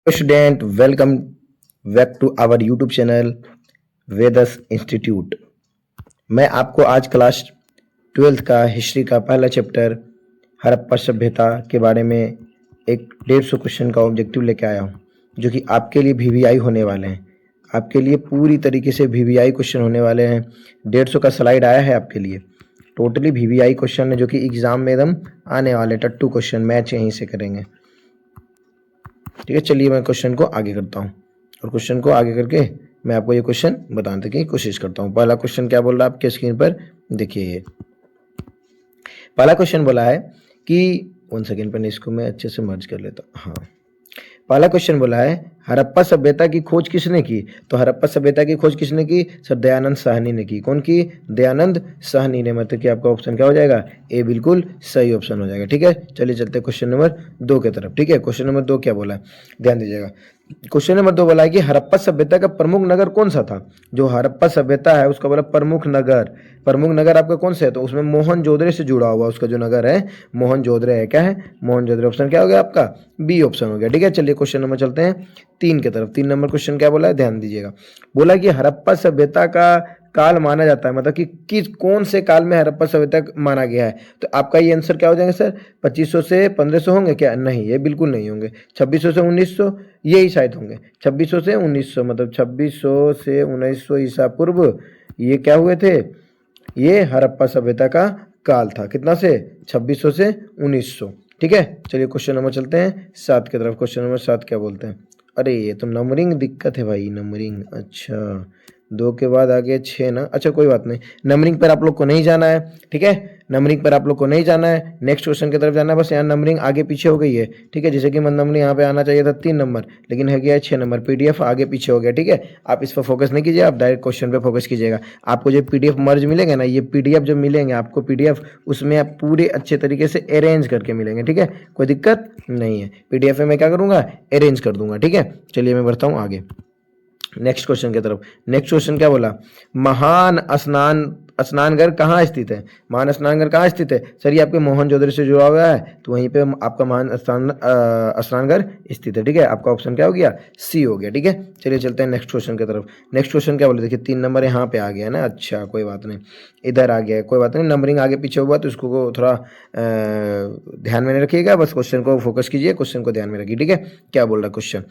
Student welcome back to our YouTube channel Vedas institute. मैं आपको आज क्लास 12th का हिस्ट्री का पहला चैप्टर हड़प्पा सभ्यता के बारे में एक 150 क्वेश्चन का ऑब्जेक्टिव लेके आया हूँ, जो कि आपके लिए वीवीआई होने वाले हैं। आपके लिए पूरी तरीके से वीवीआई क्वेश्चन होने वाले हैं। 150 का स्लाइड आया है आपके लिए। टोटली वीवीआई क्वेश्चन है, जो कि एग्जाम में एकदम आने वाले टट्टू क्वेश्चन मैच यहीं से करेंगे। ठीक है, चलिए मैं क्वेश्चन को आगे करता हूँ और क्वेश्चन को आगे करके मैं आपको ये क्वेश्चन बताने की कोशिश करता हूँ। पहला क्वेश्चन क्या बोल रहा है आपके स्क्रीन पर देखिए। ये पहला क्वेश्चन बोला है कि 1 सेकेंड पर इसको मैं अच्छे से मर्ज कर लेता हूँ। हाँ, पहला क्वेश्चन बोला है हड़प्पा सभ्यता की खोज किसने की? तो हड़प्पा सभ्यता की खोज किसने की सर? दयानंद साहनी ने की। कौन की? दयानंद साहनी ने। मतलब कि आपका ऑप्शन क्या हो जाएगा? ए बिल्कुल सही ऑप्शन हो जाएगा। ठीक है, चलिए चलते हैं क्वेश्चन नंबर 2 की तरफ। ठीक है, क्वेश्चन नंबर 2 क्या बोला है, ध्यान दीजिएगा। क्वेश्चन नंबर 2 बोला है कि हड़प्पा सभ्यता का प्रमुख नगर कौन सा था? जो हड़प्पा सभ्यता है उसका बोला प्रमुख नगर। प्रमुख नगर आपका कौन सा है? तो उसमें मोहनजोदड़ो से जुड़ा हुआ उसका जो नगर है मोहनजोदड़ो है। क्या है? मोहनजोदड़ो। ऑप्शन क्या हो गया आपका? बी ऑप्शन हो गया। ठीक है, चलिए क्वेश्चन नंबर चलते हैं 3 की तरफ। 3 नंबर क्वेश्चन क्या बोला है, ध्यान दीजिएगा। बोला कि हड़प्पा सभ्यता का काल माना जाता है, मतलब कि किस कौन से काल में हड़प्पा सभ्यता माना गया है? तो आपका ये आंसर क्या हो जाएगा सर? 2500 से 1500 होंगे क्या? नहीं, ये बिल्कुल नहीं होंगे। 2600 से 1900 यही शायद होंगे। 2600 से 1900 मतलब 2600 से 1900 ईसा पूर्व ये क्या हुए थे? ये हड़प्पा सभ्यता का काल था। कितना से? 2600 से 1900। ठीक है, चलिए क्वेश्चन नंबर चलते हैं 7 की तरफ। क्वेश्चन नंबर 7 क्या बोलते हैं? अरे ये तो नंबरिंग दिक्कत है भाई, नंबरिंग। अच्छा, 2 के बाद आगे 6 ना। अच्छा कोई बात नहीं, नंबरिंग पर आप लोग को नहीं जाना है। ठीक है, नंबरिंग पर आप लोग को नहीं जाना है, नेक्स्ट क्वेश्चन की तरफ जाना है। बस यहाँ नंबरिंग आगे पीछे हो गई है। ठीक है, जैसे कि नंबरिंग यहाँ पे आना चाहिए था 3 नंबर, लेकिन है गया 6 नंबर। पीडीएफ आगे पीछे हो गया। ठीक है, आप इस पर फोकस नहीं कीजिए, आप डायरेक्ट क्वेश्चन पे फोकस कीजिएगा। आपको जो पीडीएफ मर्ज मिलेंगे ना, ये पीडीएफ जब मिलेंगे आपको पीडीएफ, उसमें आप पूरे अच्छे तरीके से अरेंज करके मिलेंगे। ठीक है, कोई दिक्कत नहीं है। पीडीएफ में मैं क्या करूँगा? अरेंज कर दूंगा। ठीक है, चलिए मैं बढ़ता हूँ आगे नेक्स्ट क्वेश्चन की तरफ। नेक्स्ट क्वेश्चन क्या बोला? महान स्नानघर कहाँ स्थित है? महान स्नानघर कहाँ स्थित है? सर ये आपके मोहनजोदड़ो से जुड़ा हुआ है, तो वहीं पे आपका महान स्नानघर स्थित है। ठीक है, आपका ऑप्शन क्या हो गया? सी हो गया। ठीक है, चलिए चलते हैं नेक्स्ट क्वेश्चन की तरफ। नेक्स्ट क्वेश्चन क्या बोले? देखिए 3 नंबर यहाँ पे आ गया ना। अच्छा कोई बात नहीं, इधर आ गया, कोई बात नहीं। नंबरिंग आगे पीछे हुआ तो उसको थोड़ा ध्यान में रखिएगा। बस क्वेश्चन को फोकस कीजिए, क्वेश्चन को ध्यान में रखिए। ठीक है, क्या बोल रहा है क्वेश्चन?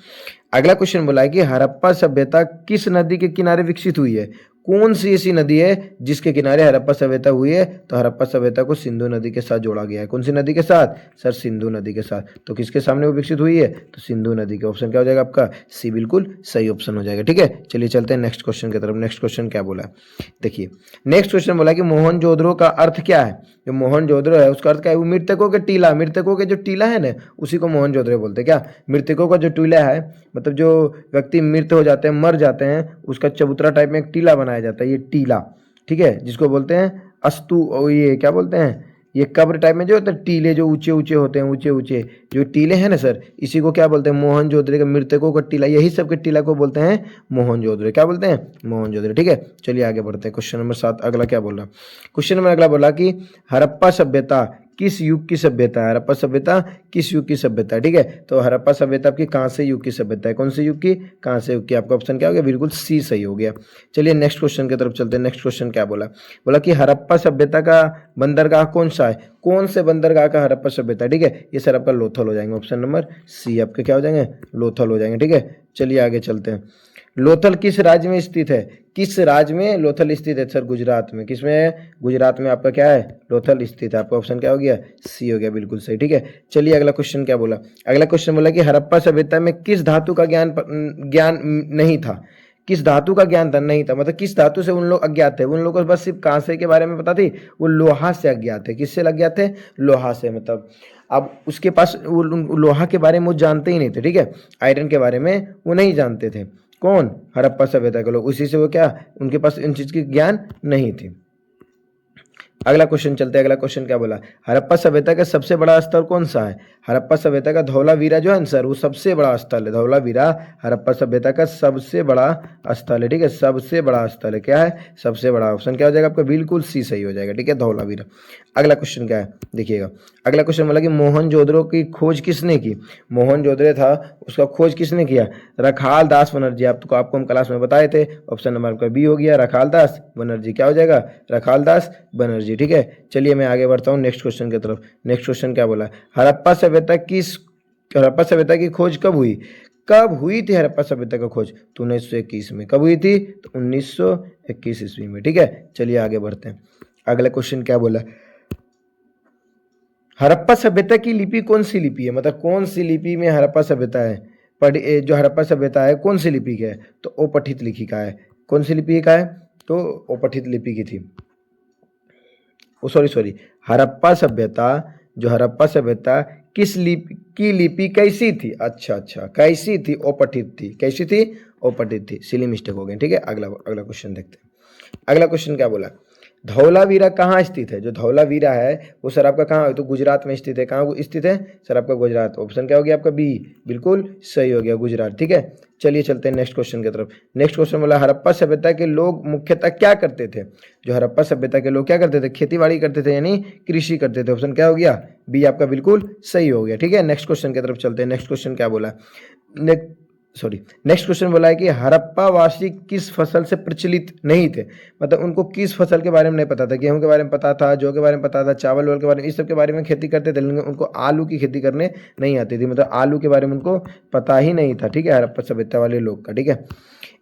अगला क्वेश्चन बोला है कि हड़प्पा सभ्यता किस नदी के किनारे विकसित हुई है? कौन सी ऐसी नदी है जिसके किनारे हड़प्पा सभ्यता हुई है? तो हड़प्पा सभ्यता को सिंधु नदी के साथ जोड़ा गया है। कौन सी नदी के साथ? सर सिंधु नदी के साथ। तो किसके सामने वो विकसित हुई है? तो सिंधु नदी के। ऑप्शन क्या हो जाएगा आपका? सी बिल्कुल सही ऑप्शन हो जाएगा। ठीक है, चलिए चलते हैं नेक्स्ट क्वेश्चन की तरफ। नेक्स्ट क्वेश्चन क्या बोला है देखिए। नेक्स्ट क्वेश्चन बोला कि मोहनजोदड़ो का अर्थ क्या है? जो मोहनजोदड़ो है उसका अर्थ क्या है? वो मृतकों के टीला, मृतकों के जो टीला है ना उसी को मोहनजोदड़ो बोलते हैं। क्या? मृतकों का जो टीला है, मतलब जो व्यक्ति मृत हो जाते हैं, मर जाते हैं, उसका चबूतरा टाइप में एक टीला बनाया जाता है, ये टीला। ठीक है, जिसको बोलते हैं अस्तु, ये क्या बोलते हैं, ये कब्र टाइप में जो होता है टीले, जो ऊंचे ऊंचे होते हैं, ऊंचे ऊंचे जो टीले हैं ना सर, इसी को क्या बोलते हैं? मोहनजोदड़ो के मृतकों का टीला, यही सब के टीला को बोलते हैं मोहनजोदड़ो। क्या बोलते हैं? मोहनजोदड़ो। ठीक है, चलिए आगे बढ़ते हैं। क्वेश्चन नंबर 7 अगला क्या बोल रहा? क्वेश्चन नंबर अगला बोला कि हड़प्पा सभ्यता किस युग की सभ्यता है? हड़प्पा सभ्यता किस युग की सभ्यता है? ठीक है, तो हड़प्पा सभ्यता आपकी कहाँ से युग की सभ्यता है? कौन से युग की? कहाँ से युग की? आपका ऑप्शन क्या हो गया? बिल्कुल सी सही हो गया। चलिए नेक्स्ट क्वेश्चन की तरफ चलते हैं। नेक्स्ट क्वेश्चन क्या बोला? बोला कि हड़प्पा सभ्यता का बंदरगाह कौन सा है? कौन से बंदरगाह का हड़प्पा सभ्यता है? ठीक है, ये सर आपका लोथल हो जाएंगे। ऑप्शन नंबर सी आपके क्या हो जाएंगे? लोथल हो जाएंगे। ठीक है, चलिए आगे चलते हैं। लोथल किस राज्य में स्थित है? किस राज्य में लोथल स्थित है? सर गुजरात में। किस में है? गुजरात में आपका क्या है? लोथल स्थित है। आपका ऑप्शन क्या हो गया? सी हो गया, बिल्कुल सही। ठीक है, चलिए अगला क्वेश्चन क्या बोला? अगला क्वेश्चन बोला कि हड़प्पा सभ्यता में किस धातु का ज्ञान नहीं था? किस धातु का ज्ञान था? नहीं था, मतलब किस धातु से उन लोग अज्ञात थे? उन लोगों को बस सिर्फ कांसे के बारे में पता थी, वो लोहा से अज्ञात थे। किससे अज्ञात थे? लोहा से। मतलब अब उसके पास वो लोहा के बारे में वो जानते ही नहीं थे। ठीक है, आयरन के बारे में वो नहीं जानते थे। कौन? हड़प्पा सभ्यता के लोग। उसी से वो क्या, उनके पास इन चीज की ज्ञान नहीं थी। अगला क्वेश्चन चलते हैं। अगला क्वेश्चन क्या बोला, हड़प्पा सभ्यता का सबसे बड़ा स्थल कौन सा है? हड़प्पा सभ्यता का धौलावीरा जो है ना सर, वो सबसे बड़ा स्थल है। धौलावीरा हड़प्पा सभ्यता का सबसे बड़ा स्थल है, ठीक है, सबसे बड़ा स्थल है। क्या है? सबसे बड़ा। ऑप्शन क्या हो जाएगा आपका? बिल्कुल सी सही हो जाएगा, ठीक है, धौलावीरा। अगला क्वेश्चन क्या है देखिएगा। अगला क्वेश्चन बोला कि मोहनजोदड़ो की खोज किसने की? मोहनजोदड़ो था उसका खोज किसने किया? रखाल दास बनर्जी। आपको हम क्लास में बताए थे। ऑप्शन नंबर आपका बी हो गया, रखाल दास बनर्जी। क्या हो जाएगा? रखाल दास बनर्जी, ठीक है। चलिए मैं आगे बढ़ता हूँ नेक्स्ट क्वेश्चन की तरफ। नेक्स्ट क्वेश्चन क्या बोला, हड़प्पा सभ्यता की खोज कब हुई? कब हुई थी हड़प्पा सभ्यता का खोज? तो 1921 में। कब हुई थी? तो 1921 ईस्वी में, ठीक है। चलिए आगे बढ़ते हैं। अगला क्वेश्चन क्या बोला, हड़प्पा सभ्यता की लिपि कौन सी लिपि है? मतलब कौन सी लिपि में हड़प्पा सभ्यता है? जो हड़प्पा सभ्यता है कौन सी लिपि का है? तो अपठित लिपि का है। कौन सी लिपि का है? तो अपठित लिपि की थी। सॉरी, हड़प्पा सभ्यता, जो हड़प्पा सभ्यता किस लिपि कैसी थी? अच्छा, कैसी थी? अपठित थी। कैसी थी? अपठित थी। सिली मिस्टेक हो गई, ठीक है। अगला क्वेश्चन देखते हैं। अगला क्वेश्चन क्या बोला, धौलावीरा कहाँ स्थित है? जो धौलावीरा है वो सर आपका कहाँ है? तो गुजरात में स्थित है। कहाँ स्थित है सर आपका? गुजरात। ऑप्शन क्या हो गया आपका? बी, बिल्कुल सही हो गया, गुजरात, ठीक है। चलिए चलते हैं नेक्स्ट क्वेश्चन की तरफ। नेक्स्ट क्वेश्चन बोला, हड़प्पा सभ्यता के लोग मुख्यतः क्या करते थे? जो हड़प्पा सभ्यता के लोग क्या करते थे? खेतीबाड़ी करते थे, यानी कृषि करते थे। ऑप्शन क्या हो गया? बी आपका बिल्कुल सही हो गया, ठीक है। नेक्स्ट क्वेश्चन की तरफ चलते हैं। नेक्स्ट क्वेश्चन क्या बोला, नेक्स्ट क्वेश्चन बोला है कि हड़प्पा वासी किस फसल से प्रचलित नहीं थे? मतलब उनको किस फसल के बारे में नहीं पता था? गेहूं के बारे में पता था, जौ के बारे में पता था, चावल वाल के बारे में, इस सब के बारे में खेती करते थे, लेकिन उनको आलू की खेती करने नहीं आती थी। मतलब आलू के बारे में उनको पता ही नहीं था, ठीक है, हड़प्पा सभ्यता वाले लोग का, ठीक है।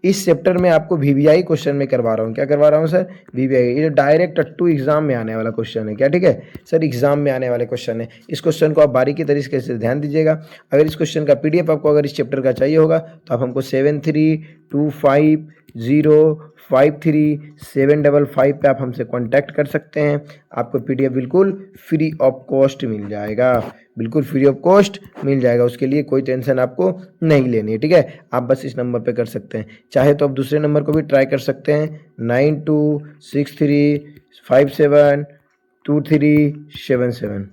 इस चैप्टर में आपको वीवीआई क्वेश्चन में करवा रहा हूँ। क्या करवा रहा हूँ सर? वीवीआई। ये डायरेक्ट टट्टू एग्जाम में आने वाला क्वेश्चन है, क्या, ठीक है सर, एग्जाम में आने वाले क्वेश्चन है। इस क्वेश्चन को आप बारीकी तरीके से ध्यान दीजिएगा। अगर इस क्वेश्चन का पीडीएफ आपको अगर इस चैप्टर का चाहिए होगा तो आप हमको 7325053755 पे आप हमसे कांटेक्ट कर सकते हैं। आपको पीडीएफ बिल्कुल फ्री ऑफ कॉस्ट मिल जाएगा, बिल्कुल फ्री ऑफ कॉस्ट मिल जाएगा। उसके लिए कोई टेंशन आपको नहीं लेनी है, ठीक है। आप बस इस नंबर पे कर सकते हैं, चाहे तो आप दूसरे नंबर को भी ट्राई कर सकते हैं, 9263572377।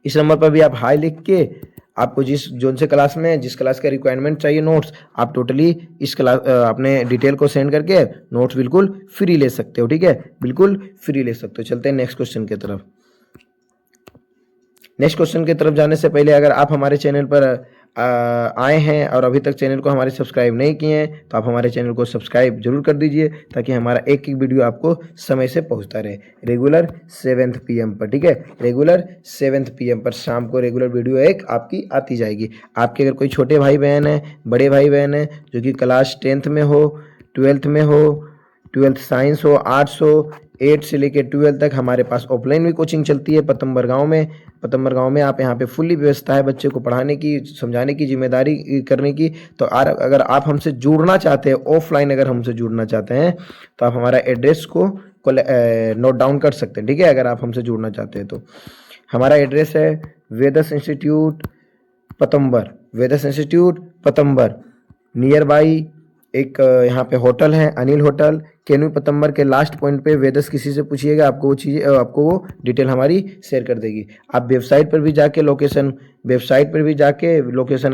इस नंबर पर भी आप हाई लिख के आपको जिस जोन से क्लास में जिस क्लास का रिक्वायरमेंट चाहिए नोट्स, आप टोटली इस क्लास अपने डिटेल को सेंड करके नोट्स बिल्कुल फ्री ले सकते हो, ठीक है, बिल्कुल फ्री ले सकते हो। चलते हैं नेक्स्ट क्वेश्चन की तरफ। नेक्स्ट क्वेश्चन की तरफ जाने से पहले अगर आप हमारे चैनल पर आए हैं और अभी तक चैनल को हमारे सब्सक्राइब नहीं किए हैं तो आप हमारे चैनल को सब्सक्राइब जरूर कर दीजिए, ताकि हमारा एक एक वीडियो आपको समय से पहुंचता रहे। रेगुलर 7 PM पर, ठीक है, रेगुलर 7 PM पर शाम को रेगुलर वीडियो एक आपकी आती जाएगी। आपके अगर कोई छोटे भाई बहन है, बड़े भाई बहन है जो कि क्लास 10th में हो, 12th में हो, 12th साइंस हो, आर्ट्स हो, 8 से लेकर 12 तक हमारे पास ऑफलाइन भी कोचिंग चलती है पतंबर गांव में। पतंबर गांव में आप यहाँ पे फुल्ली व्यवस्था है बच्चे को पढ़ाने की, समझाने की, जिम्मेदारी करने की। तो अगर आप हमसे जुड़ना चाहते हैं, ऑफलाइन अगर हमसे जुड़ना चाहते हैं तो आप हमारा एड्रेस को नोट डाउन कर सकते हैं, ठीक है। अगर आप हमसे जुड़ना चाहते हैं तो हमारा एड्रेस है Vedas institute Patambar, Vedas institute Patambar, near by एक यहाँ पे होटल है अनिल होटल, केनू पतंबर के लास्ट पॉइंट पे वेदस किसी से पूछिएगा, आपको वो चीज़ आपको वो डिटेल हमारी शेयर कर देगी। आप वेबसाइट पर भी जाके लोकेशन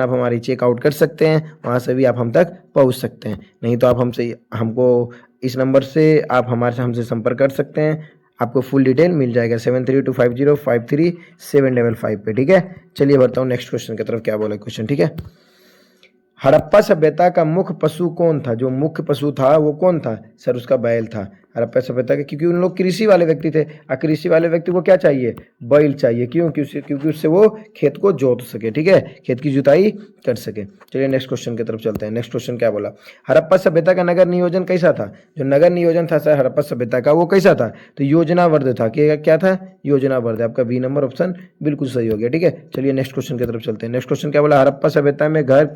आप हमारी चेकआउट कर सकते हैं, वहाँ से भी आप हम तक पहुँच सकते हैं। नहीं तो आप हमको इस नंबर से आप हमसे संपर्क कर सकते हैं, आपको फुल डिटेल मिल जाएगा 7325053755 पे, ठीक है। चलिए बढ़ता हूँ नेक्स्ट क्वेश्चन की तरफ। क्या बोला क्वेश्चन, ठीक है। हड़प्पा सभ्यता का मुख्य पशु कौन था? जो मुख्य पशु था वो कौन था सर? उसका बैल था। हड़प्पा सभ्यता के, क्योंकि उन लोग कृषि वाले व्यक्ति थे, और कृषि वाले व्यक्ति को क्या चाहिए? बैल चाहिए। क्यों? क्योंकि उससे वो खेत को जोत सके, ठीक है, खेत की जुताई कर सके। चलिए नेक्स्ट क्वेश्चन की तरफ चलते हैं। नेक्स्ट क्वेश्चन क्या बोला, हड़प्पा सभ्यता का नगर नियोजन कैसा था? जो नगर नियोजन था सर हड़प्पा सभ्यता का वो कैसा था? तो योजनाबद्ध था। क्या था? योजनाबद्ध। आपका बी नंबर ऑप्शन बिल्कुल सही हो गया, ठीक है। चलिए नेक्स्ट क्वेश्चन की तरफ चलते हैं। नेक्स्ट क्वेश्चन क्या बोला, हड़प्पा सभ्यता में घर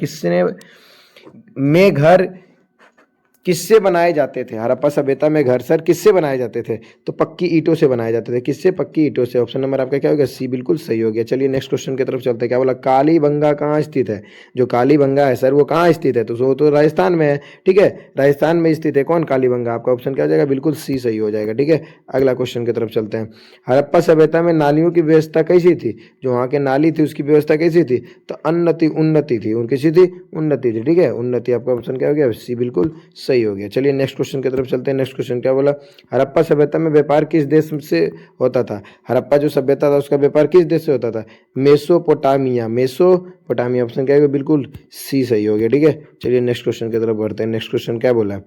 किससे बनाए जाते थे? हड़प्पा सभ्यता में घर सर किससे बनाए जाते थे? तो पक्की ईंटों से बनाए जाते थे। किससे? पक्की ईंटों से। ऑप्शन नंबर आपका क्या हो गया? सी बिल्कुल सही हो गया। चलिए नेक्स्ट क्वेश्चन की तरफ चलते हैं। क्या बोला? कालीबंगा कहाँ स्थित है? जो कालीबंगा है सर वो कहाँ स्थित है? तो वो तो राजस्थान में है। ठीक है, राजस्थान में स्थित है कौन? कालीबंगा। आपका ऑप्शन क्या हो जाएगा? बिल्कुल सी सही हो जाएगा। ठीक है, अगला क्वेश्चन की तरफ चलते हैं। हड़प्पा सभ्यता में नालियों की व्यवस्था कैसी थी? जो वहाँ के नाली थी उसकी व्यवस्था कैसी थी? तो उन्नति थी। उनकी कैसी थी? उन्नति थी। ठीक है, उन्नति। आपका ऑप्शन क्या हो गया? सी बिल्कुल सही हो गया। चलिए नेक्स्ट क्वेश्चन की तरफ चलते हैं। नेक्स्ट क्वेश्चन क्या बोला? हड़प्पा सभ्यता में व्यापार किस देश से होता था? हड़प्पा जो सभ्यता था उसका व्यापार किस देश से होता था? मेसोपोटामिया। मेसोपोटामिया। ऑप्शन क्या है? बिल्कुल सी सही हो गया। ठीक है, चलिए नेक्स्ट क्वेश्चन की तरफ बढ़ते हैं। नेक्स्ट क्वेश्चन क्या बोला है?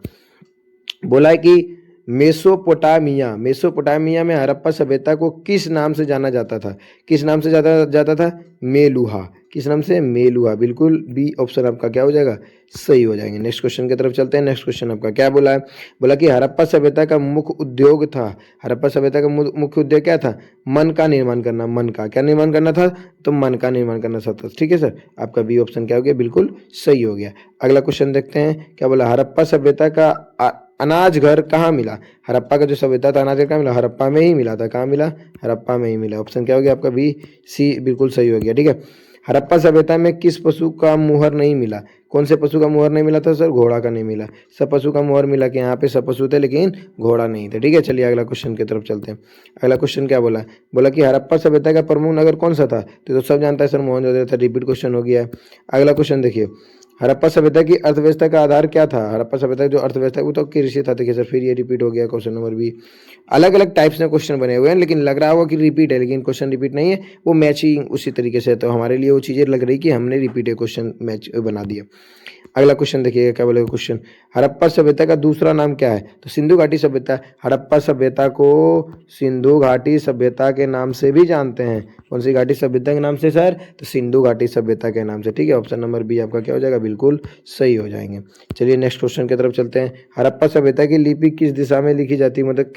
बोला है कि मेसोपोटामिया में हड़प्पा सभ्यता को किस नाम से जाना जाता था? किस नाम से जाता जाता था? मेलुहा। किस नाम से? मेलुहा। बिल्कुल बी ऑप्शन आपका क्या हो जाएगा? सही हो जाएंगे। नेक्स्ट क्वेश्चन की तरफ चलते हैं। नेक्स्ट क्वेश्चन आपका क्या बोला है? बोला कि हड़प्पा सभ्यता का मुख्य उद्योग था। हड़प्पा सभ्यता का मुख्य उद्योग क्या था? मन का निर्माण करना। मन का क्या निर्माण करना था? तो मन का निर्माण करना था। ठीक है सर, आपका बी ऑप्शन क्या हो गया? बिल्कुल सही हो गया। अगला क्वेश्चन देखते हैं। क्या बोला? हड़प्पा सभ्यता का अनाज घर कहाँ मिला? हड़प्पा का जो सभ्यता था अनाज घर कहाँ मिला? हड़प्पा में ही मिला था। कहाँ मिला? हड़प्पा में ही मिला। ऑप्शन क्या हो गया आपका? बी सी बिल्कुल सही हो गया। ठीक है, हड़प्पा सभ्यता में किस पशु का मुहर नहीं मिला? कौन से पशु का मुहर नहीं मिला था सर? घोड़ा का नहीं मिला। सब पशु का मुहर मिला कि यहाँ पे सब पशु थे लेकिन घोड़ा नहीं थे। ठीक है, चलिए अगला क्वेश्चन की तरफ चलते हैं। अगला क्वेश्चन क्या बोला? बोला कि हड़प्पा सभ्यता का प्रमुख नगर कौन सा था? तो सब जानता है सर, मोहनजोदड़ो था। रिपीट क्वेश्चन हो गया है। अगला क्वेश्चन देखिए, हड़प्पा सभ्यता की अर्थव्यवस्था का आधार क्या था? हड़प्पा सभ्यता की जो अर्थव्यवस्था वो तो कृषि था। देखिए सर, फिर ये रिपीट हो गया क्वेश्चन नंबर बी। अलग अलग टाइप्स में क्वेश्चन बने हुए हैं, लेकिन लग रहा होगा कि रिपीट है, लेकिन क्वेश्चन रिपीट नहीं है, वो मैचिंग उसी तरीके से है। तो हमारे लिए वो चीज़ें लग रही कि हमने रिपीटेड क्वेश्चन मैच बना दिया। अगला क्वेश्चन देखिएगा क्या बोलेगा क्वेश्चन। हड़प्पा सभ्यता का दूसरा नाम क्या है? तो सिंधु घाटी सभ्यता। हड़प्पा सभ्यता को सिंधु घाटी सभ्यता के नाम से भी जानते हैं। कौन सी घाटी सभ्यता के नाम से सर? तो सिंधु घाटी सभ्यता के नाम से। ठीक है, ऑप्शन नंबर बी आपका क्या हो जाएगा? बिल्कुल सही हो जाएंगे। चलिए नेक्स्ट क्वेश्चन की तरफ चलते हैं। हड़प्पा सभ्यता की लिपि किस दिशा में लिखी जाती है? मतलब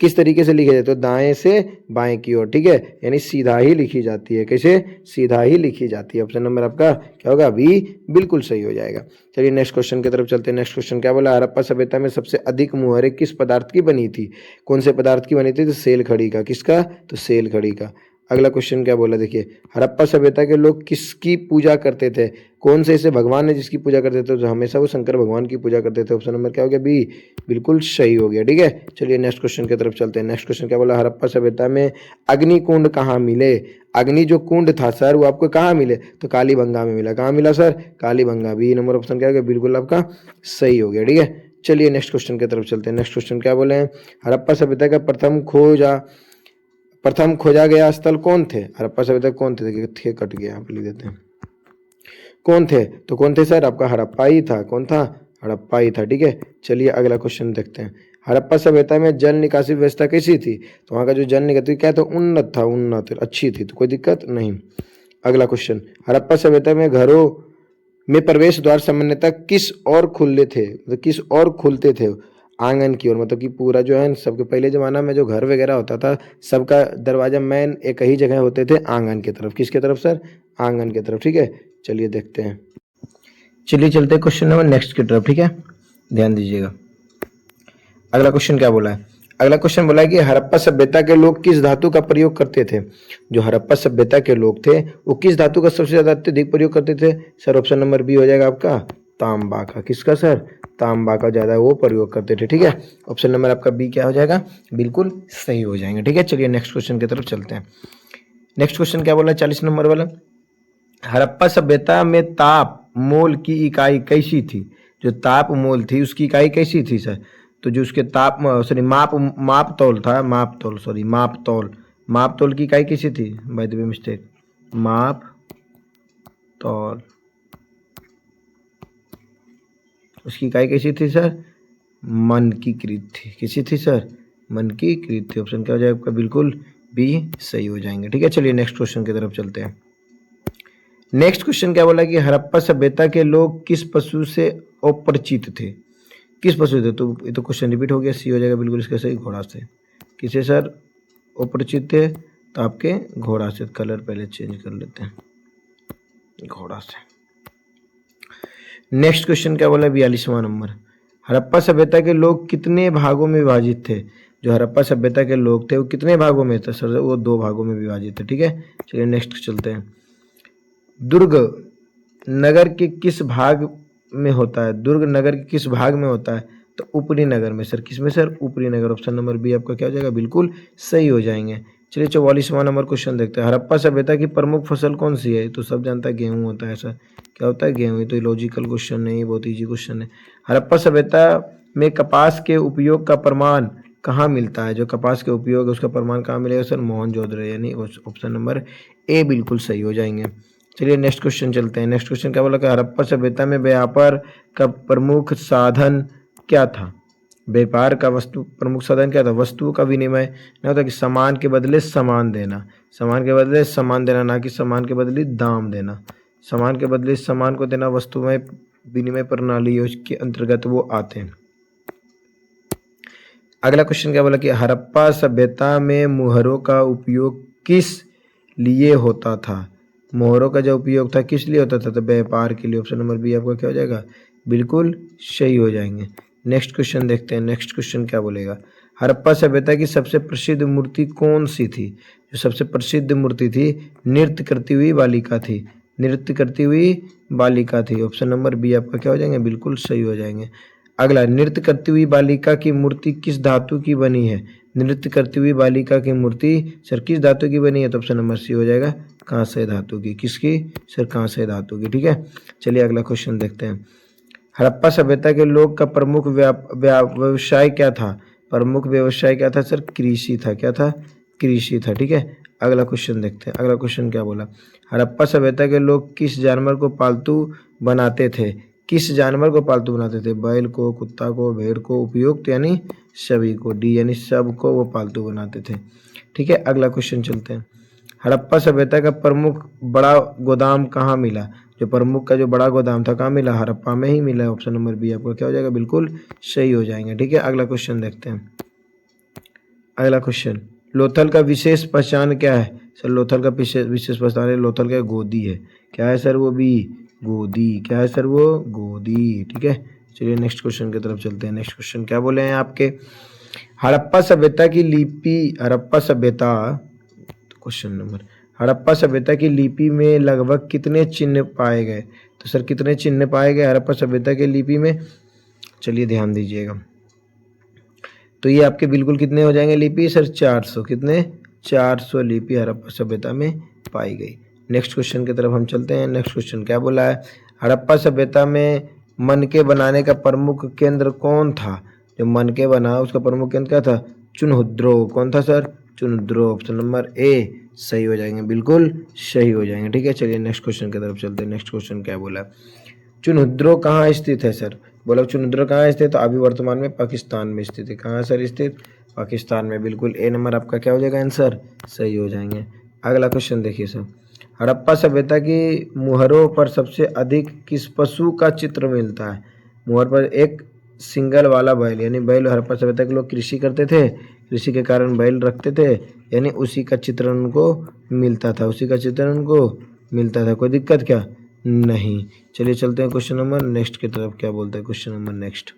किस तरीके से लिखी जाती है? तो दाएं से बाएं की ओर। ठीक है, यानी सीधा ही लिखी जाती है। कैसे? सीधा ही लिखी जाती है। ऑप्शन नंबर आपका क्या होगा? बी बिल्कुल सही हो जाएगा। चलिए नेक्स्ट क्वेश्चन की तरफ चलते हैं। नेक्स्ट क्वेश्चन क्या बोला? हड़प्पा सभ्यता में सबसे अधिक मुहरें किस पदार्थ की बनी थी? कौन से पदार्थ की बनी थी? तो सेल खड़ी का। किसका? तो सेल खड़ी का। अगला क्वेश्चन क्या बोला? देखिए, हड़प्पा सभ्यता के लोग किसकी पूजा करते थे? कौन से ऐसे भगवान है जिसकी पूजा करते थे? तो हमेशा वो शंकर भगवान की पूजा करते थे। ऑप्शन नंबर क्या हो गया? बी बिल्कुल सही हो गया। ठीक है, चलिए नेक्स्ट क्वेश्चन की तरफ चलते हैं। नेक्स्ट क्वेश्चन क्या बोला? हड़प्पा सभ्यता में अग्नि कुंड कहाँ मिले? अग्नि जो कुंड था सर वो आपको कहाँ मिले? तो कालीबंगा में मिला। कहाँ मिला sir? Kalibanga. B number option क्या हो गया? बिल्कुल आपका सही हो गया। ठीक है, चलिए नेक्स्ट क्वेश्चन की तरफ चलते हैं। नेक्स्ट क्वेश्चन क्या बोले हैं? हड़प्पा सभ्यता का प्रथम खोजा गया स्थल कौन थे? हड़प्पा सभ्यता कौन थे? देखिए कट गया, आप लिख देते हैं। कौन थे? तो कौन थे सर? आपका हड़प्पा ही था। कौन था? हड़प्पा ही था। ठीक है, चलिए अगला क्वेश्चन देखते हैं। हड़प्पा सभ्यता में जल निकासी व्यवस्था कैसी थी? तो वहाँ का जो जल निकासी क्या था? उन्नत था। उन्नत अच्छी थी, तो कोई दिक्कत नहीं। अगला क्वेश्चन, हड़प्पा सभ्यता में घरों में प्रवेश द्वार सामान्यतः किस और खुले थे? मतलब किस और खुलते थे? आंगन की ओर। मतलब कि पूरा जो है सबके पहले जमाना में जो घर वगैरह होता था सबका दरवाजा मेन एक ही जगह होते थे, आंगन की तरफ। किसके तरफ सर? आंगन की तरफ। ठीक है, चलिए देखते हैं। चलिए चलते हैं क्वेश्चन नंबर नेक्स्ट की तरफ। ठीक है, ध्यान दीजिएगा। अगला क्वेश्चन क्या बोला है? अगला क्वेश्चन बोला है कि हड़प्पा सभ्यता के लोग किस धातु का प्रयोग करते थे? जो हड़प्पा सभ्यता के लोग थे वो किस धातु का सबसे ज्यादा अत्यधिक प्रयोग करते थे? सर ऑप्शन नंबर बी हो जाएगा आपका तांबा का। किसका सर? तांबा का ज्यादा वो प्रयोग करते थे। ठीक है, ऑप्शन नंबर आपका बी क्या हो जाएगा? बिल्कुल सही हो जाएंगे। ठीक है, चलिए नेक्स्ट क्वेश्चन की तरफ चलते हैं। नेक्स्ट क्वेश्चन क्या बोला? 40 नंबर वाला। हड़प्पा सभ्यता में ताप मोल की इकाई कैसी थी? जो ताप मोल थी उसकी इकाई कैसी थी सर? तो जो उसके माप तौल था, माप तौल की इकाई कैसी थी? बाय द वे मिस्टेक, माप तौल उसकी इकाई कैसी थी सर? मन की कृत थी। कैसी थी सर? मन की कृत थी। ऑप्शन क्या हो जाएगा आपका? बिल्कुल बी सही हो जाएंगे। ठीक है, चलिए नेक्स्ट क्वेश्चन की तरफ चलते हैं। नेक्स्ट क्वेश्चन क्या बोला कि हड़प्पा सभ्यता के लोग किस पशु से अपरिचित थे? किस पशु थे? तो ये तो क्वेश्चन रिपीट हो गया, सी हो जाएगा बिल्कुल इसका सही, घोड़ा से। किसे सर अपरिचित थे? तो आपके घोड़ा से। कलर पहले चेंज कर लेते हैं, घोड़ा से। नेक्स्ट क्वेश्चन क्या बोला? 42वां नंबर। हड़प्पा सभ्यता के लोग कितने भागों में विभाजित थे? जो हड़प्पा सभ्यता के लोग थे वो कितने भागों में थे सर? वो 2 भागों में विभाजित थे। ठीक है, चलिए नेक्स्ट चलते हैं। दुर्ग नगर के किस भाग में होता है? दुर्ग नगर के किस भाग में होता है? तो ऊपरी नगर में सर। किस में सर? ऊपरी नगर। ऑप्शन नंबर बी आपका क्या हो जाएगा? बिल्कुल सही हो जाएंगे। चलिए 44वां नंबर क्वेश्चन देखते हैं। हड़प्पा सभ्यता की प्रमुख फसल कौन सी है? तो सब जानता है गेहूं होता है सर। क्या होता है? गेहूं। ये तो लॉजिकल क्वेश्चन नहीं, बहुत ईजी क्वेश्चन है। हड़प्पा सभ्यता में कपास के उपयोग का प्रमाण कहाँ मिलता है? जो कपास के उपयोग है उसका प्रमाण कहाँ मिलेगा सर? मोहनजोदड़ो, यानी ऑप्शन नंबर ए बिल्कुल सही हो जाएंगे। चलिए नेक्स्ट क्वेश्चन चलते हैं। नेक्स्ट क्वेश्चन क्या बोला कि हड़प्पा सभ्यता में व्यापार का प्रमुख साधन क्या था? व्यापार का वस्तु प्रमुख साधन क्या था? वस्तुओं का विनिमय। ना होता कि सामान के बदले सामान देना, सामान के बदले सामान देना, ना कि सामान के बदले दाम देना। सामान के बदले सामान को देना वस्तुएं विनिमय प्रणाली, उसके अंतर्गत वो आते हैं। अगला क्वेश्चन क्या बोला कि हड़प्पा सभ्यता में मुहरों का उपयोग किस लिए होता था? मोहरों का जो उपयोग था किस लिए होता था? तो व्यापार के लिए। ऑप्शन नंबर बी आपका क्या हो जाएगा? बिल्कुल सही हो जाएंगे। नेक्स्ट क्वेश्चन देखते हैं। नेक्स्ट क्वेश्चन क्या बोलेगा? हड़प्पा सभ्यता की सबसे प्रसिद्ध मूर्ति कौन सी थी? जो सबसे प्रसिद्ध मूर्ति थी, नृत्य करती हुई बालिका थी। नृत्य करती हुई बालिका थी। ऑप्शन नंबर बी आपका क्या हो जाएंगे? बिल्कुल सही हो जाएंगे। अगला, नृत्य करती हुई बालिका की मूर्ति किस धातु की बनी है? नृत्य करती हुई बालिका की मूर्ति सर किस धातु की बनी है? तो ऑप्शन नंबर सी हो जाएगा, कांस्य धातु की। किसकी सर? कांस्य धातु की। ठीक है, चलिए अगला क्वेश्चन देखते हैं। हड़प्पा सभ्यता के लोग का प्रमुख व्यवसाय क्या था? प्रमुख व्यवसाय क्या था सर? कृषि था। क्या था? कृषि था। ठीक है, अगला क्वेश्चन देखते हैं। अगला क्वेश्चन क्या बोला? हड़प्पा सभ्यता के लोग किस जानवर को पालतू बनाते थे? किस जानवर को पालतू बनाते थे? बैल को, कुत्ता को, भेड़ को, उपयुक्त यानी सभी को। डी यानी सब को वो पालतू बनाते थे। ठीक है, अगला क्वेश्चन चलते हैं। हड़प्पा सभ्यता का प्रमुख बड़ा गोदाम कहाँ मिला? जो प्रमुख का जो बड़ा गोदाम था कहाँ मिला? हड़प्पा में ही मिला। ऑप्शन नंबर बी आपका क्या हो जाएगा? बिल्कुल सही हो जाएंगे। ठीक है, अगला क्वेश्चन देखते हैं। अगला क्वेश्चन, लोथल का विशेष पहचान क्या है? सर लोथल का विशेष पहचान है, लोथल का गोदी है। क्या है सर? वो बी, गोदी। क्या है सर? वो गोदी। ठीक है, चलिए नेक्स्ट क्वेश्चन की तरफ चलते हैं। नेक्स्ट क्वेश्चन क्या बोले हैं आपके? हड़प्पा सभ्यता की लिपि, हड़प्पा सभ्यता क्वेश्चन नंबर, हड़प्पा सभ्यता की लिपि में लगभग कितने चिन्ह पाए गए? तो सर कितने चिन्ह पाए गए हड़प्पा सभ्यता की लिपि में? चलिए ध्यान दीजिएगा। तो ये आपके बिल्कुल कितने हो जाएंगे लिपि सर? 400। कितने? 400 लिपि हड़प्पा सभ्यता में पाई गई। नेक्स्ट क्वेश्चन की तरफ हम चलते हैं। नेक्स्ट क्वेश्चन क्या बोला है? हड़प्पा सभ्यता में मनके बनाने का प्रमुख केंद्र कौन था? जो मनके बना उसका प्रमुख केंद्र क्या था? चुनहुद्रो। कौन था सर? चुनहुद्रो। ऑप्शन नंबर ए सही हो जाएंगे, बिल्कुल सही हो जाएंगे। ठीक है, चलिए नेक्स्ट क्वेश्चन की तरफ चलते हैं। नेक्स्ट क्वेश्चन क्या बोला? चुनहुद्रो कहाँ स्थित है सर? बोला चुनहुद्रो कहाँ स्थित? तो अभी वर्तमान में पाकिस्तान में स्थित है। कहाँ सर स्थित? पाकिस्तान में। बिल्कुल ए नंबर आपका क्या हो जाएगा? आंसर सही हो जाएंगे। अगला क्वेश्चन देखिए सर, हड़प्पा सभ्यता की मुहरों पर सबसे अधिक किस पशु का चित्र मिलता है? मुहर पर एक सिंगल वाला बैल, यानी बैल हड़प्पा सभ्यता के लोग कृषि करते थे, कृषि के कारण बैल रखते थे, यानी उसी का चित्र उनको मिलता था। उसी का चित्र उनको मिलता था। कोई दिक्कत क्या? नहीं। चलिए चलते हैं क्वेश्चन नंबर नेक्स्ट की तरफ। क्या बोलते हैं क्वेश्चन नंबर नेक्स्ट?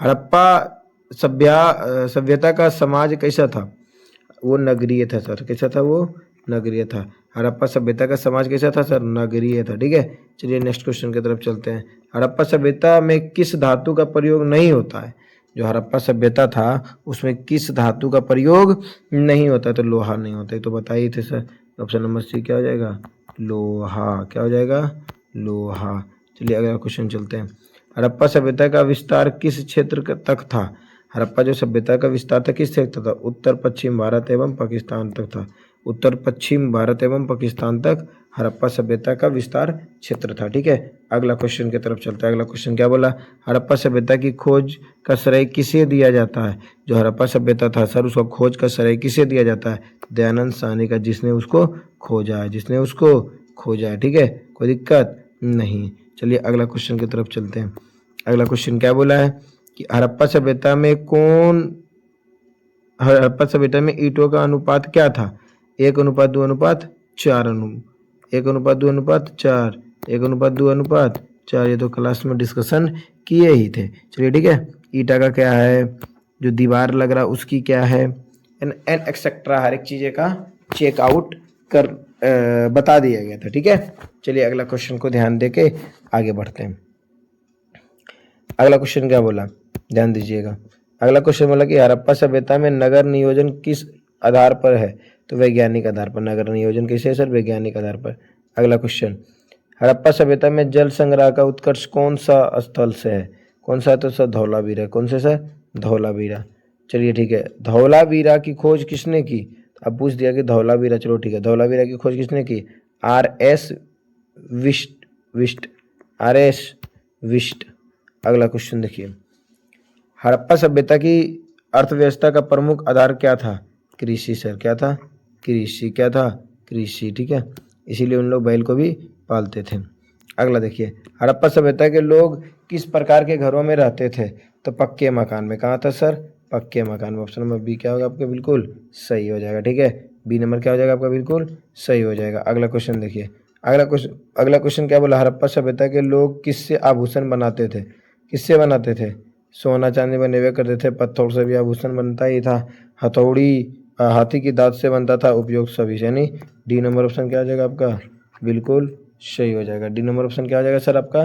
हड़प्पा सभ्यता का समाज कैसा था? वो नगरीय था सर। कैसा था? वो नगरीय था। हड़प्पा सभ्यता का समाज कैसा था सर? नगरीय था। ठीक है, चलिए नेक्स्ट क्वेश्चन की तरफ चलते हैं। हड़प्पा सभ्यता में किस धातु का प्रयोग नहीं होता है? जो हड़प्पा सभ्यता था उसमें किस धातु का प्रयोग नहीं होता? तो लोहा नहीं होता है, तो बताइए थे सर। ऑप्शन नंबर सी क्या हो जाएगा? लोहा। क्या हो जाएगा? लोहा। चलिए अगला क्वेश्चन चलते हैं। हड़प्पा सभ्यता का विस्तार किस क्षेत्र तक था? हड़प्पा जो सभ्यता का विस्तार था किस क्षेत्र तक था? उत्तर पश्चिम भारत एवं पाकिस्तान तक था। उत्तर पश्चिम भारत एवं पाकिस्तान तक हड़प्पा सभ्यता का विस्तार क्षेत्र था। ठीक है, अगला क्वेश्चन की तरफ चलता है। अगला क्वेश्चन क्या बोला? हड़प्पा सभ्यता की खोज का श्रेय किसे दिया जाता है? जो हड़प्पा सभ्यता था सर उसका खोज का श्रेय किसे दिया जाता है? दयानंद साहनी का, जिसने उसको खोजा है, जिसने उसको खोजा है। ठीक है, कोई दिक्कत नहीं। चलिए अगला क्वेश्चन की तरफ चलते हैं। अगला क्वेश्चन क्या बोला है कि हड़प्पा सभ्यता में ईंटों का अनुपात क्या था? 1:2:4 1:2:4 1:2:4। ये तो क्लास में डिस्कशन किए ही थे। चलिए ठीक है, ईटा का क्या है, जो दीवार लग रहा उसकी क्या है, एंड एक्सेट्रा हर एक चीज़ें का चेकआउट कर बता दिया गया था। ठीक है, चलिए अगला क्वेश्चन को ध्यान दे के आगे बढ़ते हैं। अगला क्वेश्चन क्या बोला, ध्यान दीजिएगा। अगला क्वेश्चन बोला कि हड़प्पा सभ्यता में नगर नियोजन किस आधार पर है, तो वैज्ञानिक आधार पर। नगर नियोजन किसे है सर, वैज्ञानिक आधार पर। अगला क्वेश्चन, हड़प्पा सभ्यता में जल संग्रह का उत्कर्ष कौन सा स्थल से है, कौन सा है, तो सर धौलावीरा। कौन से सर, धौलावीरा। चलिए ठीक है, धौलावीरा की खोज किसने की, अब पूछ दिया कि धौलावीरा, चलो ठीक है, धौलावीरा की खोज किसने की, R.S. विष्ट, R.S. विष्ट। अगला क्वेश्चन देखिए, हड़प्पा सभ्यता की अर्थव्यवस्था का प्रमुख आधार क्या था, कृषि सर। क्या था, कृषि। क्या था, कृषि। ठीक है, इसीलिए उन लोग बैल को भी पालते थे। अगला देखिए, हड़प्पा सभ्यता के लोग किस प्रकार के घरों में रहते थे, तो पक्के मकान में। कहाँ था सर, पक्के मकान में। ऑप्शन नंबर बी क्या होगा आपका, बिल्कुल सही हो जाएगा। ठीक है, बी नंबर क्या हो जाएगा आपका, बिल्कुल सही हो जाएगा। अगला क्वेश्चन देखिए, अगला क्वेश्चन क्या बोला, हड़प्पा सभ्यता के लोग किससे आभूषण बनाते थे, किससे बनाते थे, सोना चांदी बने हुए करते थे, पत्थर से भी आभूषण बनता ही था, हथौड़ी हाथी की दांत से बनता था, उपयोग सभी से। यानी डी नंबर ऑप्शन क्या हो जाएगा आपका, बिल्कुल सही हो जाएगा। डी नंबर ऑप्शन क्या हो जाएगा सर आपका,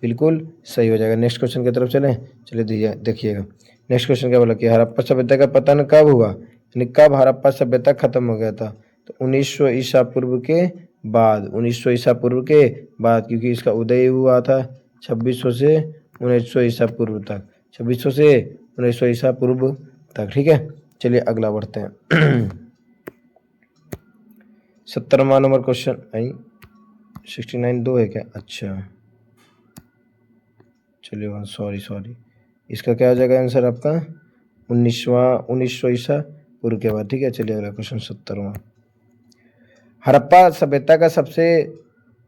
बिल्कुल सही हो जाएगा। नेक्स्ट क्वेश्चन की तरफ चलें, चलिए देखिएगा। नेक्स्ट क्वेश्चन क्या बोला कि हड़प्पा सभ्यता का पतन कब हुआ, यानी कब हड़प्पा सभ्यता खत्म हो गया था, तो 1900 ईसा पूर्व के बाद। 1900 ईसा पूर्व के बाद, क्योंकि इसका उदय हुआ था 2600 से 1900 ईसा पूर्व तक, 2600 से 1900 ईसा पूर्व तक। ठीक है, चलिए अगला बढ़ते हैं। 70वां नंबर क्वेश्चन, नहीं 69 दो है क्या, अच्छा चलिए सॉरी, इसका क्या हो जाएगा आंसर आपका, 1900 ईसा पूर्व के बाद। ठीक है, चलिए अगला क्वेश्चन 70वां, हड़प्पा सभ्यता का सबसे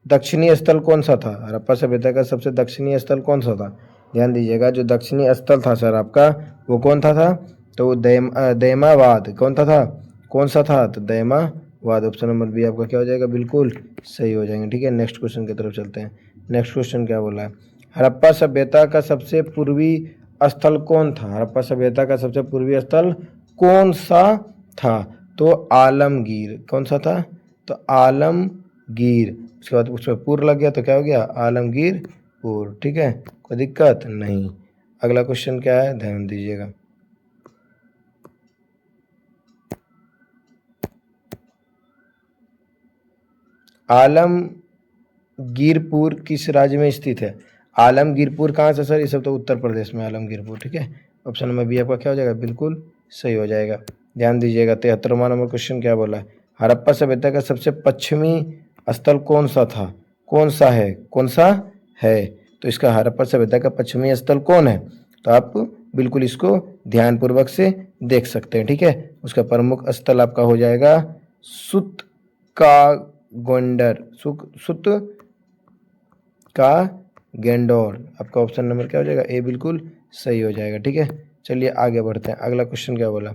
दक्षिणी स्थल कौन सा था, हड़प्पा सभ्यता का सबसे दक्षिणी स्थल कौन सा था। ध्यान दीजिएगा, जो दक्षिणी स्थल था सर आपका, वो कौन था तो दैमावाद। कौन था, कौन सा था, तो दैमावाद। ऑप्शन नंबर बी आपका क्या हो जाएगा, बिल्कुल सही हो जाएंगे। ठीक है, नेक्स्ट क्वेश्चन की तरफ चलते हैं। नेक्स्ट क्वेश्चन क्या बोला है, हड़प्पा सभ्यता का सबसे पूर्वी स्थल कौन था, हड़प्पा सभ्यता का सबसे पूर्वी स्थल कौन सा था, तो आलमगीर। कौन सा था, तो आलमगीर। उसके बाद उस पर पुर लग गया तो क्या हो गया, आलमगीरपुर। ठीक है, कोई दिक्कत नहीं। अगला क्वेश्चन क्या है, ध्यान दीजिएगा। आलमगीरपुर किस राज्य में स्थित है, आलमगीरपुर कहाँ से सर, ये सब तो उत्तर प्रदेश में आलमगीरपुर। ठीक है, ऑप्शन नंबर बी आपका क्या हो जाएगा, बिल्कुल सही हो जाएगा। ध्यान दीजिएगा, 73वां नंबर क्वेश्चन क्या बोला है, हड़प्पा सभ्यता का सबसे पश्चिमी स्थल कौन सा था, कौन सा है, कौन सा है, तो इसका हड़प्पा सभ्यता का पश्चिमी स्थल कौन है, तो आप बिल्कुल इसको ध्यानपूर्वक से देख सकते हैं। ठीक है, उसका प्रमुख स्थल आपका हो जाएगा सुत का गोंडर, सुत का गेंडोर। आपका ऑप्शन नंबर क्या हो जाएगा, ए बिल्कुल सही हो जाएगा। ठीक है, चलिए आगे बढ़ते हैं। अगला क्वेश्चन क्या बोला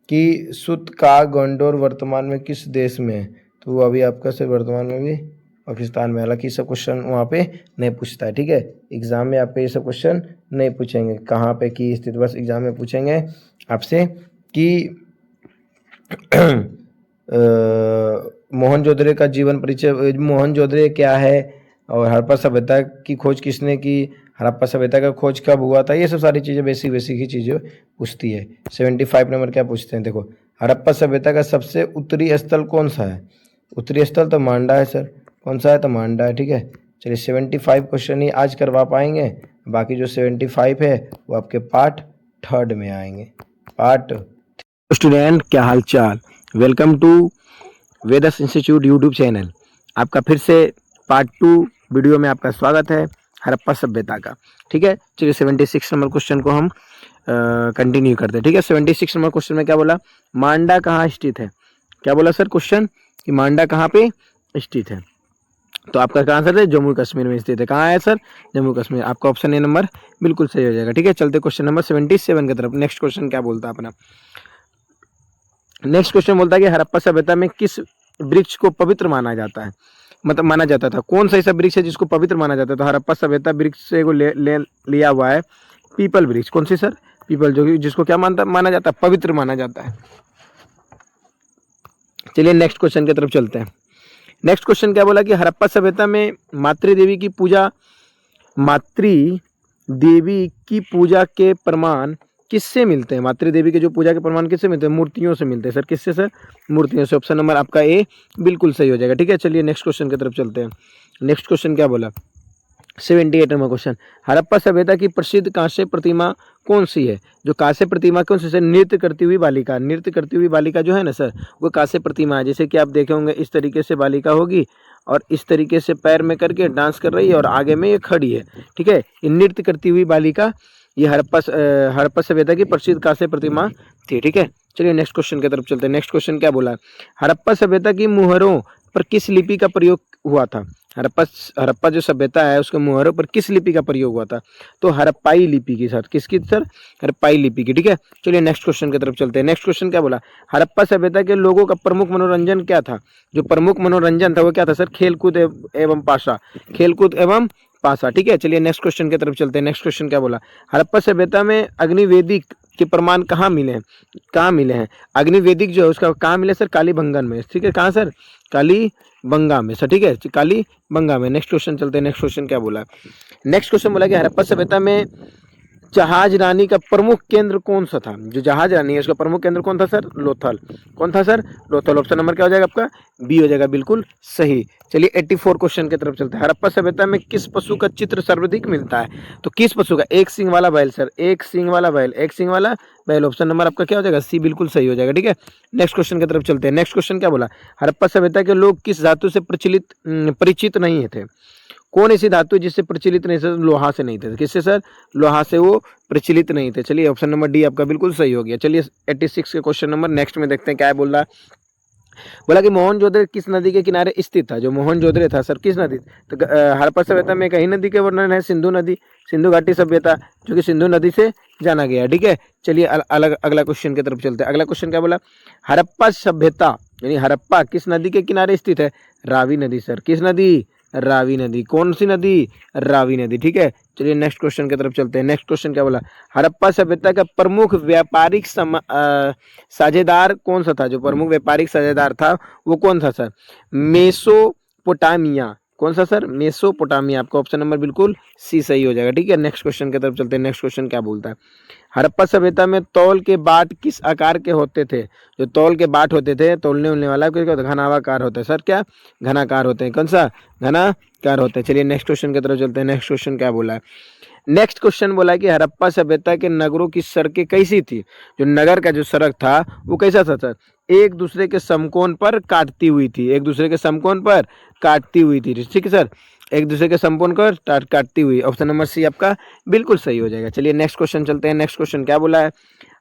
कि सुत का गोंडोर वर्तमान में किस देश में है, तो वो अभी आपका से वर्तमान में भी पाकिस्तान में। हालांकि ये सब क्वेश्चन वहाँ पे नहीं पूछता है। ठीक है, एग्जाम में आपके ये सब क्वेश्चन नहीं पूछेंगे, कहाँ पे की स्थित, बस एग्जाम में पूछेंगे आपसे कि मोहनजोदड़ो का जीवन परिचय, मोहनजोदड़ो क्या है, और हड़प्पा सभ्यता की खोज किसने की, हड़प्पा सभ्यता का खोज कब हुआ था, ये सब सारी चीज़ें बेसिक ही चीज़ें पूछती है। 75 नंबर क्या पूछते हैं, देखो हड़प्पा सभ्यता का सबसे उत्तरी स्थल कौन सा है, उत्तरी स्थल तो मांडा है सर। कौन सा है, तो मांडा है। ठीक है, चलिए 75 क्वेश्चन ही आज करवा पाएंगे, बाकी जो 75 है वो आपके पार्ट 3 में आएंगे। पार्ट स्टूडेंट क्या हाल चाल, welcome to Vedas institute YouTube channel. आपका फिर से पार्ट 2 वीडियो में आपका स्वागत है, हड़प्पा सभ्यता का। ठीक है, चलिए 76 नंबर क्वेश्चन को हम कंटिन्यू करते हैं। ठीक है, 76 नंबर क्वेश्चन में क्या बोला, मांडा कहाँ स्थित है, क्या बोला सर क्वेश्चन कि मांडा कहाँ पे स्थित है, तो आपका क्या आंसर है, जम्मू कश्मीर में स्थित है। कहाँ है सर, जम्मू कश्मीर। आपका ऑप्शन ए नंबर बिल्कुल सही हो जाएगा। ठीक है, चलते क्वेश्चन नंबर 77 की तरफ। नेक्स्ट क्वेश्चन क्या बोलता है अपना, नेक्स्ट क्वेश्चन बोलता है कि हड़प्पा सभ्यता में किस वृक्ष को पवित्र माना जाता है, मतलब माना जाता था। कौन सा ऐसा वृक्ष है जिसको पवित्र माना जाता था? हड़प्पा सभ्यता वृक्ष से को लिया हुआ है पीपल वृक्ष। कौन सी सर? पीपल, जो कि जिसको क्या माना जाता है? पवित्र माना जाता है। चलिए नेक्स्ट क्वेश्चन की तरफ चलते हैं। नेक्स्ट क्वेश्चन क्या बोला कि हड़प्पा सभ्यता में मातृदेवी की पूजा के प्रमाण किससे मिलते हैं? मातृदेवी के जो पूजा के प्रमाण किससे मिलते हैं? मूर्तियों से मिलते हैं सर। किससे सर? मूर्तियों से। ऑप्शन नंबर आपका ए बिल्कुल सही हो जाएगा। ठीक है, चलिए नेक्स्ट क्वेश्चन की तरफ चलते हैं। नेक्स्ट क्वेश्चन क्या बोला? 78 नंबर क्वेश्चन, हड़प्पा सभ्यता की प्रसिद्ध कांस्य प्रतिमा कौन सी है? जो कांस्य प्रतिमा कौन सी सर? नृत्य करती हुई बालिका। नृत्य करती हुई बालिका जो है ना सर, वो कांस्य प्रतिमा है। जैसे कि आप देखे होंगे इस तरीके से बालिका होगी और इस तरीके से पैर में करके डांस कर रही है और आगे में ये खड़ी है। ठीक है, ये नृत्य करती हुई बालिका, ये हड़प्पा सभ्यता की प्रसिद्ध कांस्य प्रतिमा थी। ठीक है, चलिए नेक्स्ट क्वेश्चन की तरफ चलते हैं। नेक्स्ट क्वेश्चन क्या बोला? हड़प्पा सभ्यता की मुहरों पर किस लिपि का प्रयोग हुआ था? हड़प्पा जो सभ्यता है उसके मुहरों पर किस लिपि का प्रयोग हुआ था? तो हड़प्पाई लिपि की सर। किसकी सर? हड़प्पाई लिपि की। ठीक है, चलिए नेक्स्ट क्वेश्चन की तरफ चलते हैं। नेक्स्ट क्वेश्चन क्या बोला? हड़प्पा सभ्यता के लोगों का प्रमुख मनोरंजन क्या था? जो प्रमुख मनोरंजन था वो क्या था सर? खेलकूद एवं पाशा। खेलकूद एवं पासा। ठीक है, चलिए नेक्स्ट क्वेश्चन की तरफ चलते हैं। नेक्स्ट क्वेश्चन क्या बोला? हड़प्पा सभ्यता में अग्निवेदिक के प्रमाण कहाँ मिले हैं? कहाँ मिले हैं? अग्निवेदिक जो है उसका कहाँ मिले सर? कालीबंगन में। ठीक है, कहाँ सर? कालीबंगा में सर। ठीक है, कालीबंगा में। नेक्स्ट क्वेश्चन चलते हैं। नेक्स्ट क्वेश्चन क्या बोला? नेक्स्ट क्वेश्चन बोला कि हड़प्पा सभ्यता में जहाज रानी का प्रमुख केंद्र कौन सा था? जो जहाज रानी है उसका प्रमुख केंद्र कौन था सर? लोथल। कौन था सर? लोथल। ऑप्शन नंबर क्या हो जाएगा आपका? बी हो जाएगा, बिल्कुल सही। चलिए 84 क्वेश्चन की तरफ चलते हैं। हड़प्पा सभ्यता में किस पशु का चित्र सर्वाधिक मिलता है? तो किस पशु का? एक सींग वाला बैल सर। एक सींग वाला बैल, एक सींग वाला बैल। ऑप्शन नंबर आपका क्या हो जाएगा? सी, बिल्कुल सही हो जाएगा। ठीक है, नेक्स्ट क्वेश्चन की तरफ चलते हैं। नेक्स्ट क्वेश्चन क्या बोला? हड़प्पा सभ्यता के लोग किस धातु से परिचित नहीं थे? कौन ऐसी धातु जिससे प्रचलित नहीं सर? लोहा से नहीं थे। किससे सर? लोहा से वो प्रचलित नहीं थे। चलिए ऑप्शन नंबर डी आपका बिल्कुल सही हो गया। चलिए 86 के क्वेश्चन नंबर नेक्स्ट में देखते हैं क्या है बोल रहा है। बोला कि मोहनजोदड़ो किस नदी के किनारे स्थित था? जो मोहनजोदड़ो था सर किस नदी? तो हड़प्पा सभ्यता में कई नदी के वर्णन है? सिंधु नदी, सिंधु घाटी सभ्यता जो कि सिंधु नदी से जाना गया। ठीक है, चलिए अगला क्वेश्चन की तरफ चलते हैं। अगला क्वेश्चन क्या बोला? हड़प्पा सभ्यता यानी हड़प्पा किस नदी के किनारे स्थित है? रावी नदी सर। किस नदी? रावी नदी। कौन सी नदी? रावी नदी। ठीक है, चलिए नेक्स्ट क्वेश्चन की तरफ चलते हैं। नेक्स्ट क्वेश्चन क्या बोला? हड़प्पा सभ्यता का प्रमुख व्यापारिक साझेदार कौन सा था? जो प्रमुख व्यापारिक साझेदार था वो कौन था सर? मेसोपोटामिया। कौन सा सर? मेसोपोटामिया। आपका ऑप्शन नंबर बिल्कुल सी सही हो जाएगा। ठीक है, नेक्स्ट क्वेश्चन की तरफ चलते हैं। नेक्स्ट क्वेश्चन क्या बोलता है? हड़प्पा सभ्यता में तौल के बाट किस आकार के होते थे? जो तौल के बाट होते थे, तौलने उलने वाला घनाकार होता है सर। क्या? घनाकार होते हैं। कौन सा? घनाकार होते हैं। चलिए नेक्स्ट क्वेश्चन की तरफ चलते हैं। नेक्स्ट क्वेश्चन क्या बोला है? नेक्स्ट क्वेश्चन बोला है कि हड़प्पा सभ्यता के नगरों की सड़कें कैसी थी? जो नगर का जो सड़क था वो कैसा था सर? एक दूसरे के समकोण पर काटती हुई थी। एक दूसरे के समकोण पर काटती हुई थी। ठीक है सर, एक दूसरे के समकोण पर काटती हुई। ऑप्शन नंबर सी आपका बिल्कुल सही हो जाएगा। चलिए नेक्स्ट क्वेश्चन चलते हैं। नेक्स्ट क्वेश्चन क्या बोला है?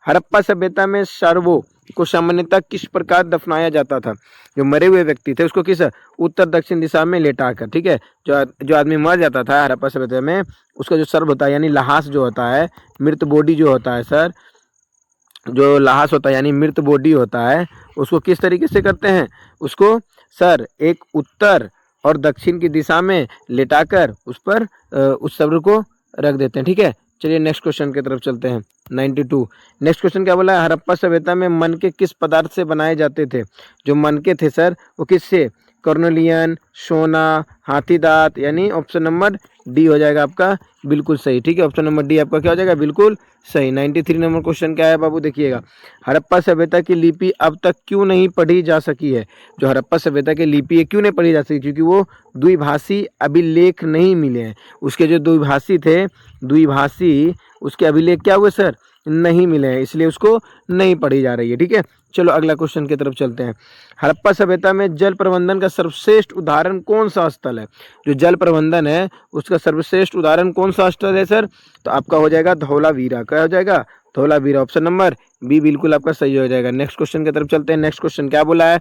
हड़प्पा सभ्यता में शर्वों को सामान्यतः किस प्रकार दफनाया जाता था? जो मरे हुए व्यक्ति थे उसको किस उत्तर दक्षिण दिशा में लेटाकर। ठीक है, जो आदमी मर जाता था हड़प्पा सभ्यता में उसका जो सर्व होता है यानी लाश जो होता है, मृत बॉडी जो होता है सर, जो लाश होता है यानी मृत बॉडी होता है, उसको किस तरीके से करते हैं? उसको सर एक उत्तर और दक्षिण की दिशा में लेटाकर उस पर उस शव को रख देते हैं। ठीक है, चलिए नेक्स्ट क्वेश्चन की तरफ चलते हैं। 92 नेक्स्ट क्वेश्चन क्या बोला है? हड़प्पा सभ्यता में मनके किस पदार्थ से बनाए जाते थे? जो मनके थे सर वो किससे? कर्नोलियन, सोना, हाथी दांत, यानी ऑप्शन नंबर डी हो जाएगा आपका बिल्कुल सही। ठीक है, ऑप्शन नंबर डी आपका क्या हो जाएगा? बिल्कुल सही। 93 नंबर क्वेश्चन क्या है बाबू? देखिएगा, हड़प्पा सभ्यता की लिपि अब तक क्यों नहीं पढ़ी जा सकी है? जो हड़प्पा सभ्यता की लिपि है क्यों नहीं पढ़ी जा सकी? क्योंकि वो द्विभाषी अभिलेख नहीं मिले हैं। उसके जो द्विभाषी उसके अभिलेख क्या हुए सर? नहीं मिले हैं, इसलिए उसको नहीं पढ़ी जा रही है। ठीक है, चलो अगला क्वेश्चन की तरफ चलते हैं। हड़प्पा सभ्यता में जल प्रबंधन का सर्वश्रेष्ठ उदाहरण कौन सा स्थल है? जो जल प्रबंधन है उसका सर्वश्रेष्ठ उदाहरण कौन सा स्थल है सर? तो आपका हो जाएगा धौलावीरा। क्या हो जाएगा? धौलावीरा। ऑप्शन नंबर बी बिल्कुल आपका सही हो जाएगा। नेक्स्ट क्वेश्चन की तरफ चलते हैं। नेक्स्ट क्वेश्चन क्या बोला है?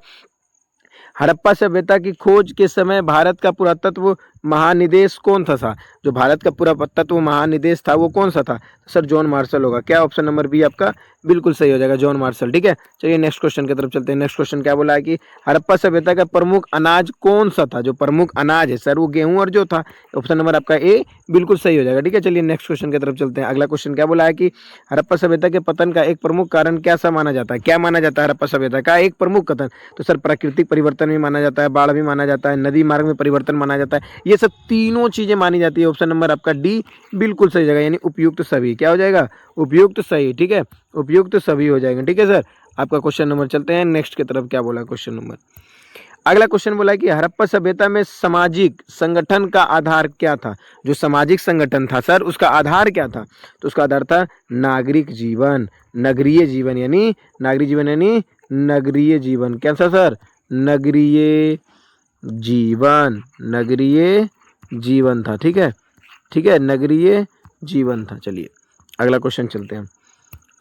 हड़प्पा सभ्यता की खोज के समय भारत का पुरातत्व महानिदेश कौन था जो भारत का पूरा तत्व महानिदेश था वो कौन सा था? सर जॉन मार्शल होगा। क्या ऑप्शन नंबर बी आपका बिल्कुल सही हो जाएगा, जॉन मार्शल। ठीक है, चलिए नेक्स्ट क्वेश्चन की तरफ चलते हैं। नेक्स्ट क्वेश्चन क्या बोला है कि हड़प्पा सभ्यता का प्रमुख अनाज कौन सा था? जो प्रमुख अनाज है सर वो गेहूं और जो था। ऑप्शन नंबर आपका ए बिल्कुल सही हो जाएगा। ठीक है, चलिए नेक्स्ट क्वेश्चन की तरफ चलते हैं। अगला क्वेश्चन क्या बोला है कि हड़प्पा सभ्यता के पतन का एक प्रमुख कारण क्या सा माना जाता है? क्या माना जाता है हड़प्पा सभ्यता का एक प्रमुख कथन? तो सर प्राकृतिक परिवर्तन भी माना जाता है, बाढ़ भी माना जाता है, नदी मार्ग में परिवर्तन माना जाता है। ये सब तीनों चीजें मानी जाती है। ऑप्शन नंबर आपका डी बिल्कुल सही जाएगा, यानी उपयुक्त सभी। क्या हो जाएगा? उपयुक्त सही। ठीक है, उपयुक्त सभी हो जाएंगे। ठीक है सर, आपका क्वेश्चन नंबर चलते हैं नेक्स्ट की तरफ। क्या बोला क्वेश्चन नंबर? अगला क्वेश्चन बोला कि हड़प्पा सभ्यता में सामाजिक संगठन का आधार क्या था? जो सामाजिक संगठन था सर उसका आधार क्या था? तो उसका आधार था नागरिक जीवन, नगरीय जीवन, यानी नागरिक जीवन यानी नगरीय जीवन। कैसा सर? नगरीय जीवन, नगरीय जीवन था। ठीक है, ठीक है, नगरीय जीवन था। चलिए अगला क्वेश्चन चलते हैं।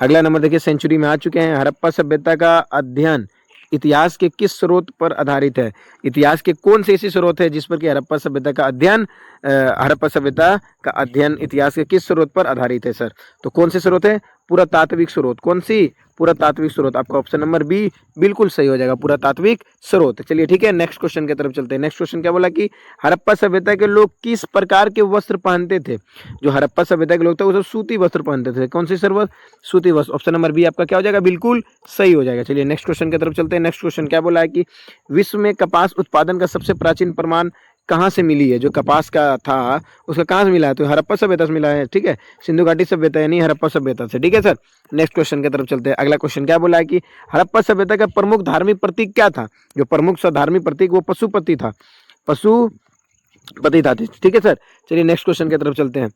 अगला नंबर देखिए, सेंचुरी में आ चुके हैं। हड़प्पा सभ्यता का अध्ययन इतिहास के किस स्रोत पर आधारित है? इतिहास के कौन से ऐसे स्रोत है जिस पर कि हड़प्पा सभ्यता का अध्ययन हड़प्पा सभ्यता का अध्ययन इतिहास के किस स्रोत पर आधारित है सर? तो कौन से स्रोत है? पुरातात्विक स्रोत। कौन सी? पुरातात्विक स्रोत। आपका ऑप्शन नंबर बी बिल्कुल सही हो जाएगा, पुरातात्विक स्रोत। चलिए ठीक है, नेक्स्ट क्वेश्चन की तरफ चलते हैं। नेक्स्ट क्वेश्चन क्या बोला कि हड़प्पा सभ्यता के लोग किस प्रकार के वस्त्र पहनते थे? जो हड़प्पा सभ्यता के लोग थे वो सब सूती वस्त्र पहनते थे। कौन सी सर? सूती वस्त्र। ऑप्शन नंबर बी आपका क्या हो जाएगा? बिल्कुल सही हो जाएगा। चलिए नेक्स्ट क्वेश्चन की तरफ चलते हैं। नेक्स्ट क्वेश्चन क्या बोला है कि विश्व में कपास उत्पादन का सबसे प्राचीन प्रमाण कहाँ से मिली है? जो कपास का था उसका कहाँ से मिला है? तो हड़प्पा सभ्यता से मिला है। ठीक है, सिंधु घाटी सभ्यता यानी हड़प्पा सभ्यता से। ठीक है सर, नेक्स्ट क्वेश्चन की तरफ चलते हैं। अगला क्वेश्चन क्या बोला है कि हड़प्पा सभ्यता का प्रमुख धार्मिक प्रतीक क्या था? जो प्रमुख सा धार्मिक प्रतीक वो पशुपति था, पशुपति था। ठीक है सर, चलिए नेक्स्ट क्वेश्चन की तरफ चलते हैं।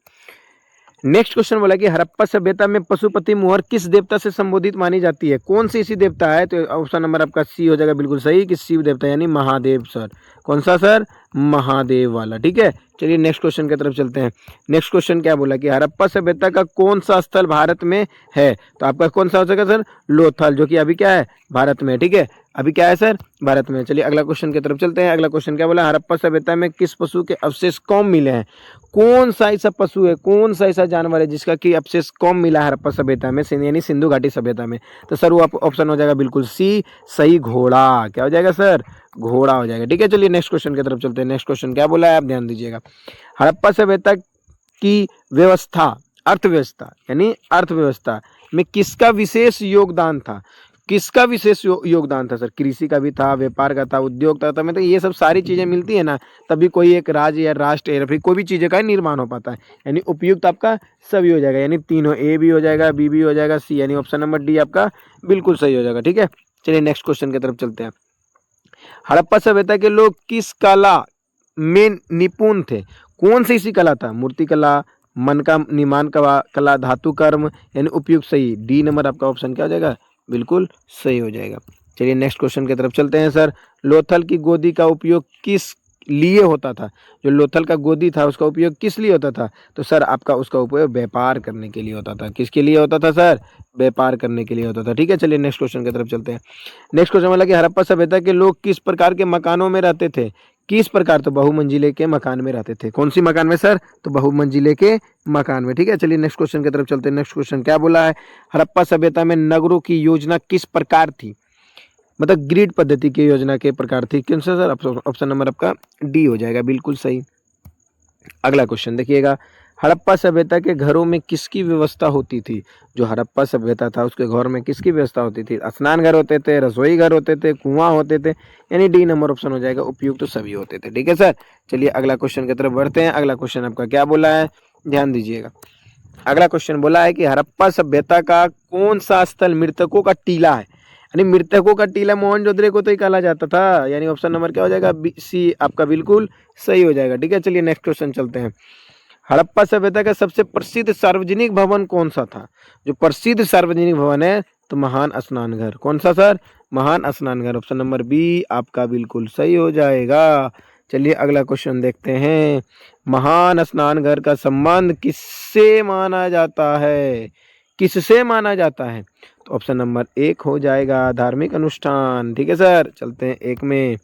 नेक्स्ट क्वेश्चन बोला कि हड़प्पा सभ्यता में पशुपति मुहर किस देवता से संबोधित मानी जाती है? कौन सी ऐसी देवता है? तो ऑप्शन नंबर आपका सी हो जाएगा बिल्कुल सही कि शिव देवता यानी महादेव सर। कौन सा सर? महादेव वाला। ठीक है, चलिए नेक्स्ट क्वेश्चन की तरफ चलते हैं। नेक्स्ट क्वेश्चन क्या बोला कि हड़प्पा सभ्यता का कौन सा स्थल भारत में है? तो आपका कौन सा हो जाएगा सर? लोथल, जो कि अभी क्या है? भारत में। ठीक है, अभी क्या है सर? भारत में। चलिए अगला क्वेश्चन की तरफ चलते हैं। अगला क्वेश्चन क्या बोला? हड़प्पा सभ्यता में किस पशु के अवशेष कम मिले हैं? कौन सा ऐसा पशु है, कौन सा ऐसा जानवर है जिसका कि अवशेष कम मिला है हड़प्पा सभ्यता में, यानी सिंधु घाटी सभ्यता में? तो सर वो ऑप्शन हो जाएगा बिल्कुल सी सही, घोड़ा। क्या हो जाएगा सर? घोड़ा हो जाएगा। ठीक है, चलिए नेक्स्ट क्वेश्चन की तरफ चलते हैं। नेक्स्ट क्वेश्चन क्या बोला है आप ध्यान दीजिएगा। हड़प्पा सभ्यता की व्यवस्था, अर्थव्यवस्था यानी अर्थव्यवस्था में किसका विशेष योगदान था? किसका विशेष योगदान था सर? कृषि का भी था, व्यापार का था, उद्योग का था। मतलब ये सब सारी चीजें मिलती है ना तभी कोई एक राज्य या राष्ट्र या फिर कोई भी चीजें का निर्माण हो पाता है। यानी उपयुक्त आपका सभी हो जाएगा, यानी तीनों, ए भी हो जाएगा, बी भी हो जाएगा, सी, यानी ऑप्शन नंबर डी आपका बिल्कुल सही हो जाएगा। ठीक है, चलिए नेक्स्ट क्वेश्चन की तरफ चलते हैं। हड़प्पा सभ्यता के लोग किस कला में निपुण थे? कौन सी ऐसी कला था? मूर्ति कला, मन का निर्माण कला, धातु कर्म, यानी उपयुक्त सही। डी नंबर आपका ऑप्शन क्या हो जाएगा? बिल्कुल सही हो जाएगा। चलिए नेक्स्ट क्वेश्चन की तरफ चलते हैं सर। लोथल की गोदी का उपयोग किस लिए होता था? जो लोथल का गोदी था उसका उपयोग किस लिए होता था? तो सर आपका उसका उपयोग व्यापार करने के लिए होता था। किसके लिए होता था सर? व्यापार करने के लिए होता था। ठीक है, चलिए नेक्स्ट क्वेश्चन की तरफ चलते हैं। नेक्स्ट क्वेश्चन वाला कि हड़प्पा सभ्यता के लोग किस प्रकार के मकानों में रहते थे? किस प्रकार? तो बहुमंजिले के मकान में रहते थे। कौन सी मकान में सर? तो बहुमंजिले के मकान में। ठीक है, चलिए नेक्स्ट क्वेश्चन की तरफ चलते हैं। नेक्स्ट क्वेश्चन क्या बोला है? हड़प्पा सभ्यता में नगरों की योजना किस प्रकार थी? मतलब ग्रिड पद्धति की योजना के प्रकार थी। कौन सा सर? ऑप्शन नंबर आपका डी हो जाएगा बिल्कुल सही। अगला क्वेश्चन देखिएगा। हड़प्पा सभ्यता के घरों में किसकी व्यवस्था होती थी? जो हड़प्पा सभ्यता था उसके घर में किसकी व्यवस्था होती थी? स्नान घर होते थे, रसोई घर होते थे, कुआं होते थे, यानी डी नंबर ऑप्शन हो जाएगा उपयुक्त तो सभी होते थे। ठीक है सर, चलिए अगला क्वेश्चन की तरफ बढ़ते हैं। अगला क्वेश्चन आपका क्या बोला है ध्यान दीजिएगा। अगला क्वेश्चन बोला है कि हड़प्पा सभ्यता का कौन सा स्थल मृतकों का टीला है? यानी मृतकों का टीला मोहनजोदड़ो को तो ही कहा जाता था, यानी ऑप्शन नंबर क्या हो जाएगा? सी आपका बिल्कुल सही हो जाएगा। ठीक है, चलिए नेक्स्ट क्वेश्चन चलते हैं। हड़प्पा सभ्यता का सबसे प्रसिद्ध सार्वजनिक भवन कौन सा था? जो प्रसिद्ध सार्वजनिक भवन है तो महान स्नान घर। कौन सा सर? महान स्नान घर। ऑप्शन नंबर बी आपका बिल्कुल सही हो जाएगा। चलिए अगला क्वेश्चन देखते हैं। महान स्नान घर का संबंध किससे माना जाता है? किससे माना जाता है? तो ऑप्शन नंबर एक हो जाएगा धार्मिक अनुष्ठान। ठीक है सर, चलते हैं एक में।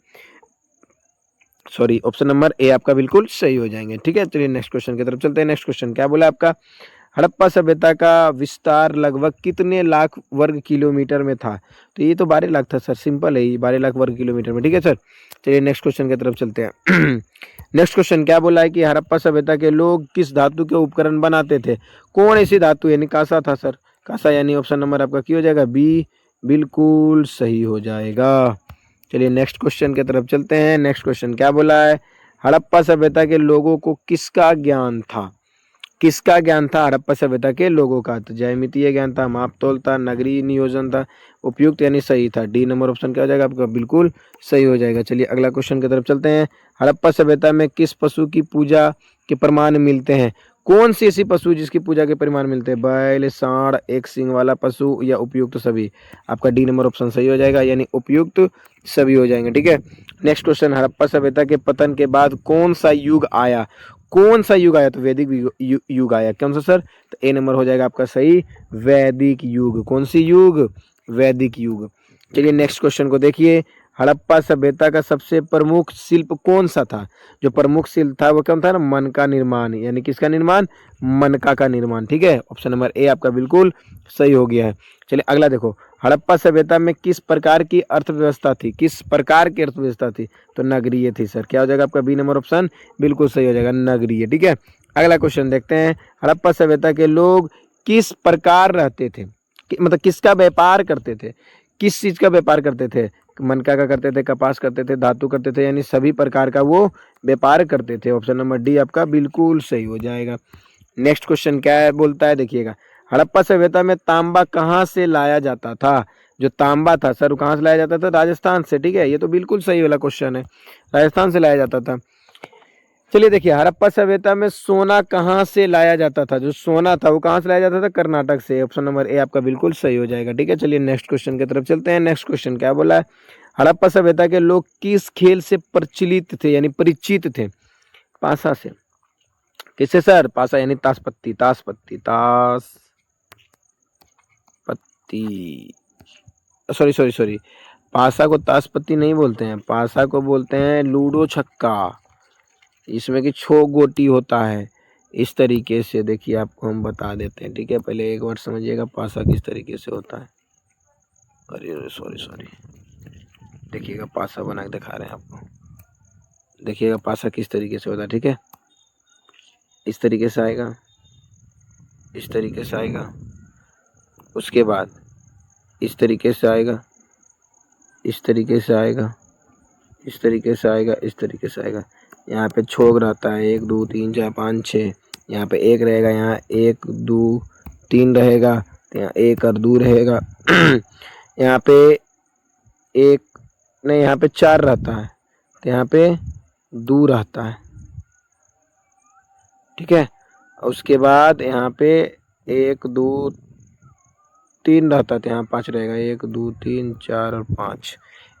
सॉरी, ऑप्शन नंबर ए आपका बिल्कुल सही हो जाएंगे। ठीक है, चलिए नेक्स्ट क्वेश्चन की तरफ चलते हैं। नेक्स्ट क्वेश्चन क्या बोला आपका, हड़प्पा सभ्यता का विस्तार लगभग कितने लाख वर्ग किलोमीटर में था? तो ये तो 12 लाख था सर, सिंपल है ये, 12 लाख वर्ग किलोमीटर में। ठीक है सर, चलिए नेक्स्ट क्वेश्चन की तरफ चलते हैं। नेक्स्ट क्वेश्चन क्या बोला है कि हड़प्पा सभ्यता के लोग किस धातु के उपकरण बनाते थे? कौन ऐसी धातु, यानी कांसा था सर, कांसा, यानी ऑप्शन नंबर आपका क्या हो जाएगा, बी बिल्कुल सही हो जाएगा। चलिए नेक्स्ट क्वेश्चन की तरफ चलते हैं। नेक्स्ट क्वेश्चन क्या बोला है, हड़प्पा सभ्यता के लोगों को किसका ज्ञान था? किसका ज्ञान था हड़प्पा सभ्यता के लोगों का? तो ज्यामितीय ज्ञान था, मापतोल था, नगरीय नियोजन था, उपयुक्त यानी सही था। डी नंबर ऑप्शन क्या हो जाएगा आपका, बिल्कुल सही हो जाएगा। चलिए अगला क्वेश्चन की तरफ चलते हैं। हड़प्पा सभ्यता में किस पशु की पूजा के प्रमाण मिलते हैं? कौन सी ऐसी पशु जिसकी पूजा के परिमाण मिलते हैं? बैल, सांड, एक सिंग वाला पशु या उपयुक्त सभी? आपका डी नंबर ऑप्शन सही हो जाएगा, यानी उपयुक्त सभी हो जाएंगे। ठीक है, नेक्स्ट क्वेश्चन, हड़प्पा सभ्यता के पतन के बाद कौन सा युग आया? कौन सा युग आया? तो वैदिक युग आया। कौन सा सर? तो ए नंबर हो जाएगा आपका सही, वैदिक युग। कौन सी युग? वैदिक युग। चलिए नेक्स्ट क्वेश्चन को देखिए, हड़प्पा सभ्यता का सबसे प्रमुख शिल्प कौन सा था? जो प्रमुख शिल्प था वो कौन था ना, मन का निर्माण, यानी किसका निर्माण? मनका का निर्माण। ठीक है, ऑप्शन नंबर ए आपका बिल्कुल सही हो गया है। चलिए अगला देखो, हड़प्पा सभ्यता में किस प्रकार की अर्थव्यवस्था थी? किस प्रकार की अर्थव्यवस्था थी? तो नगरीय थी सर। क्या हो जाएगा आपका, बी नंबर ऑप्शन बिल्कुल सही हो जाएगा, नगरीय। ठीक है, अगला क्वेश्चन देखते हैं, हड़प्पा सभ्यता के लोग किस प्रकार रहते थे? मतलब किसका व्यापार करते थे? किस चीज का व्यापार करते थे? मनका का करते थे, कपास करते थे, धातु करते थे, यानी सभी प्रकार का वो व्यापार करते थे। ऑप्शन नंबर डी आपका बिल्कुल सही हो जाएगा। नेक्स्ट क्वेश्चन क्या है बोलता है, देखिएगा, हड़प्पा सभ्यता में तांबा कहाँ से लाया जाता था? जो तांबा था सर वो कहाँ से लाया जाता था? राजस्थान से। ठीक है, ये तो बिल्कुल सही वाला क्वेश्चन है, राजस्थान से लाया जाता था। चलिए देखिए, हड़प्पा सभ्यता में सोना कहाँ से लाया जाता था? जो सोना था वो कहाँ से लाया जाता था? कर्नाटक से। ऑप्शन नंबर ए आपका बिल्कुल सही हो जाएगा। ठीक है, चलिए नेक्स्ट क्वेश्चन की तरफ चलते हैं। नेक्स्ट क्वेश्चन क्या बोला है, हड़प्पा सभ्यता के लोग किस खेल से प्रचलित थे, यानी परिचित थे? पासा से। किससे सर? पासा यानी ताश पत्ती, ताश पत्ती, ताश पत्ती, सॉरी सॉरी सॉरी, पासा को ताश पत्ती नहीं बोलते हैं, पासा को बोलते हैं लूडो छक्का, इसमें कि छो गोटी होता है। इस तरीके से देखिए आपको हम बता देते हैं। ठीक है, पहले एक बार समझिएगा पासा किस तरीके से होता है। अरे सॉरी सॉरी, देखिएगा पासा बना के दिखा रहे हैं आपको, देखिएगा पासा किस तरीके से होता है। ठीक है, इस तरीके से आएगा, इस तरीके से आएगा, उसके बाद इस तरीके से आएगा, इस तरीके से आएगा, इस तरीके से आएगा, इस तरीके से आएगा। यहाँ पे छोक रहता है 1 2 3 4 5 6, यहाँ पे 1 रहेगा, यहाँ 1 2 3 रहेगा, तो यहाँ 1 और 2 रहेगा। यहाँ पे 1 नहीं, यहाँ पे 4 रहता है, तो यहाँ पे 2 रहता है। ठीक है, उसके बाद यहाँ पे 1 2 3 रहता है, तो यहाँ 5 रहेगा, 1 2 3 4 और 5।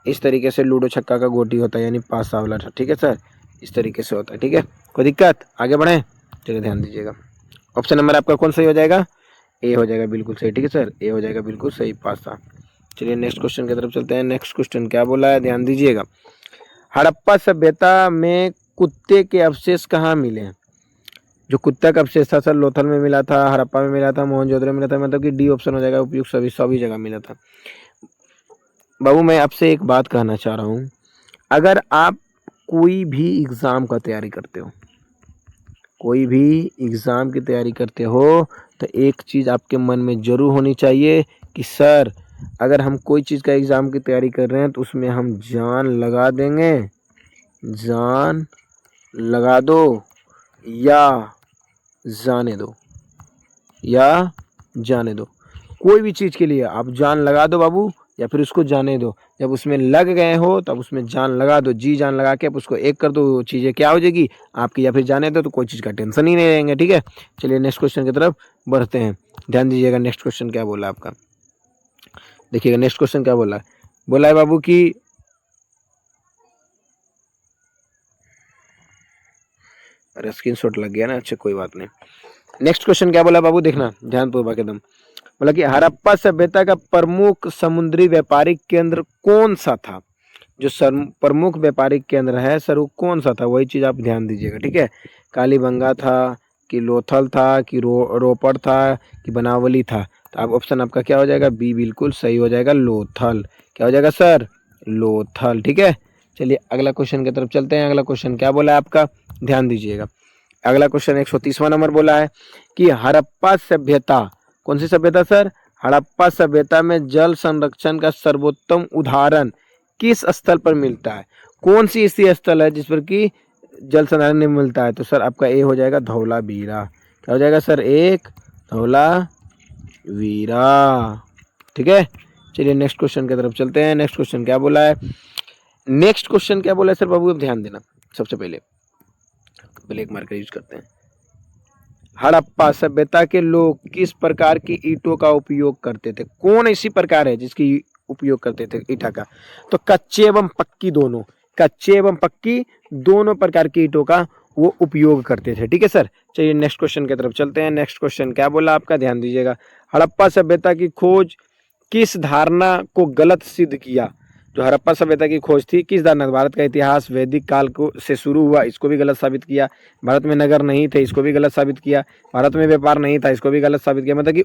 इस तरीके से लूडो छक्का का गोटी होता है, यानी पासा वाला। ठीक है सर, इस तरीके से होता है। ठीक है, कोई दिक्कत? आगे बढ़े, चलिए ध्यान दीजिएगा। ऑप्शन नंबर आपका कौन सही हो जाएगा? ए हो जाएगा बिल्कुल सही। ठीक है सर, ए हो जाएगा बिल्कुल सही, पासा। चलिए नेक्स्ट क्वेश्चन की तरफ चलते हैं। नेक्स्ट क्वेश्चन क्या बोला है, ध्यान दीजिएगा, हड़प्पा सभ्यता में कुत्ते के अवशेष कहाँ मिले हैं? जो कुत्ता का अवशेष था सर, लोथल में मिला था, हड़प्पा में मिला था, मोहनजोदड़ो में मिला था, मतलब कि डी ऑप्शन हो जाएगा, उपयुक्त सभी सभी जगह मिला था। बाबू मैं आपसे एक बात कहना चाह रहा हूँ, अगर आप कोई भी एग्ज़ाम का तैयारी करते हो, कोई भी एग्ज़ाम की तैयारी करते हो, तो एक चीज़ आपके मन में ज़रूर होनी चाहिए कि सर अगर हम कोई चीज़ का एग्ज़ाम की तैयारी कर रहे हैं तो उसमें हम जान लगा देंगे, जान लगा दो या जाने दो, या जाने दो। कोई भी चीज़ के लिए आप जान लगा दो बाबू, या फिर उसको जाने दो। जब उसमें लग गए हो तब उसमें जान लगा दो, जी जान लगा के आप उसको एक कर दो, वो चीज़ें क्या हो जाएगी आपकी, या फिर जाने दो तो कोई चीज़ का टेंशन ही नहीं रहेंगे। ठीक है, चलिए नेक्स्ट क्वेश्चन की तरफ बढ़ते हैं। ध्यान दीजिएगा, नेक्स्ट क्वेश्चन क्या बोला आपका, देखिएगा नेक्स्ट क्वेश्चन क्या बोला है। बोला है बाबू कि अरे स्क्रीनशॉट लग गया ना, अच्छा कोई बात नहीं। नेक्स्ट क्वेश्चन क्या बोला बाबू, देखना ध्यानपूर्वक एकदम। बोला कि हड़प्पा सभ्यता का प्रमुख समुद्री व्यापारिक केंद्र कौन सा था? जो प्रमुख व्यापारिक केंद्र है सर वो कौन सा था, वही चीज़ आप ध्यान दीजिएगा, ठीक है। कालीबंगा था कि लोथल था कि रोपड़ था कि बनावली था, तो आप ऑप्शन आपका क्या हो जाएगा, बी बिल्कुल सही हो जाएगा, लोथल। क्या हो जाएगा सर, लोथल, ठीक है। चलिए अगला क्वेश्चन की तरफ चलते हैं। अगला क्वेश्चन क्या बोला है आपका, ध्यान दीजिएगा। अगला क्वेश्चन 130वां नंबर बोला है कि हड़प्पा सभ्यता, कौन सी सभ्यता सर, हड़प्पा सभ्यता में जल संरक्षण का सर्वोत्तम उदाहरण किस स्थल पर मिलता है। कौन सी ऐसी स्थल है जिस पर कि जल संधारण नहीं मिलता है, तो सर आपका ए हो जाएगा धौलावीरा। क्या हो जाएगा सर, एक धौलावीरा, ठीक है। चलिए नेक्स्ट क्वेश्चन की तरफ चलते हैं। नेक्स्ट क्वेश्चन क्या बोला है, नेक्स्ट क्वेश्चन क्या बोला है सर बाबू, अब ध्यान देना। सबसे पहले ब्लैक मार्कर यूज करते हैं। हड़प्पा सभ्यता के लोग किस प्रकार की ईंटों का उपयोग करते थे, कौन ऐसी प्रकार है जिसकी उपयोग करते थे ईंटा का, तो कच्चे एवं पक्की दोनों, कच्चे एवं पक्की दोनों प्रकार की ईंटों का वो उपयोग करते थे, ठीक है सर। चलिए नेक्स्ट क्वेश्चन की तरफ चलते हैं। नेक्स्ट क्वेश्चन क्या बोला आपका, ध्यान दीजिएगा। हड़प्पा सभ्यता की खोज किस धारणा को गलत सिद्ध किया, जो हड़प्पा सभ्यता की खोज थी किस धारणा, भारत का इतिहास वैदिक काल को से शुरू हुआ, इसको भी गलत साबित किया। भारत में नगर नहीं थे, इसको भी गलत साबित किया। भारत में व्यापार नहीं था, इसको भी गलत साबित किया। मतलब कि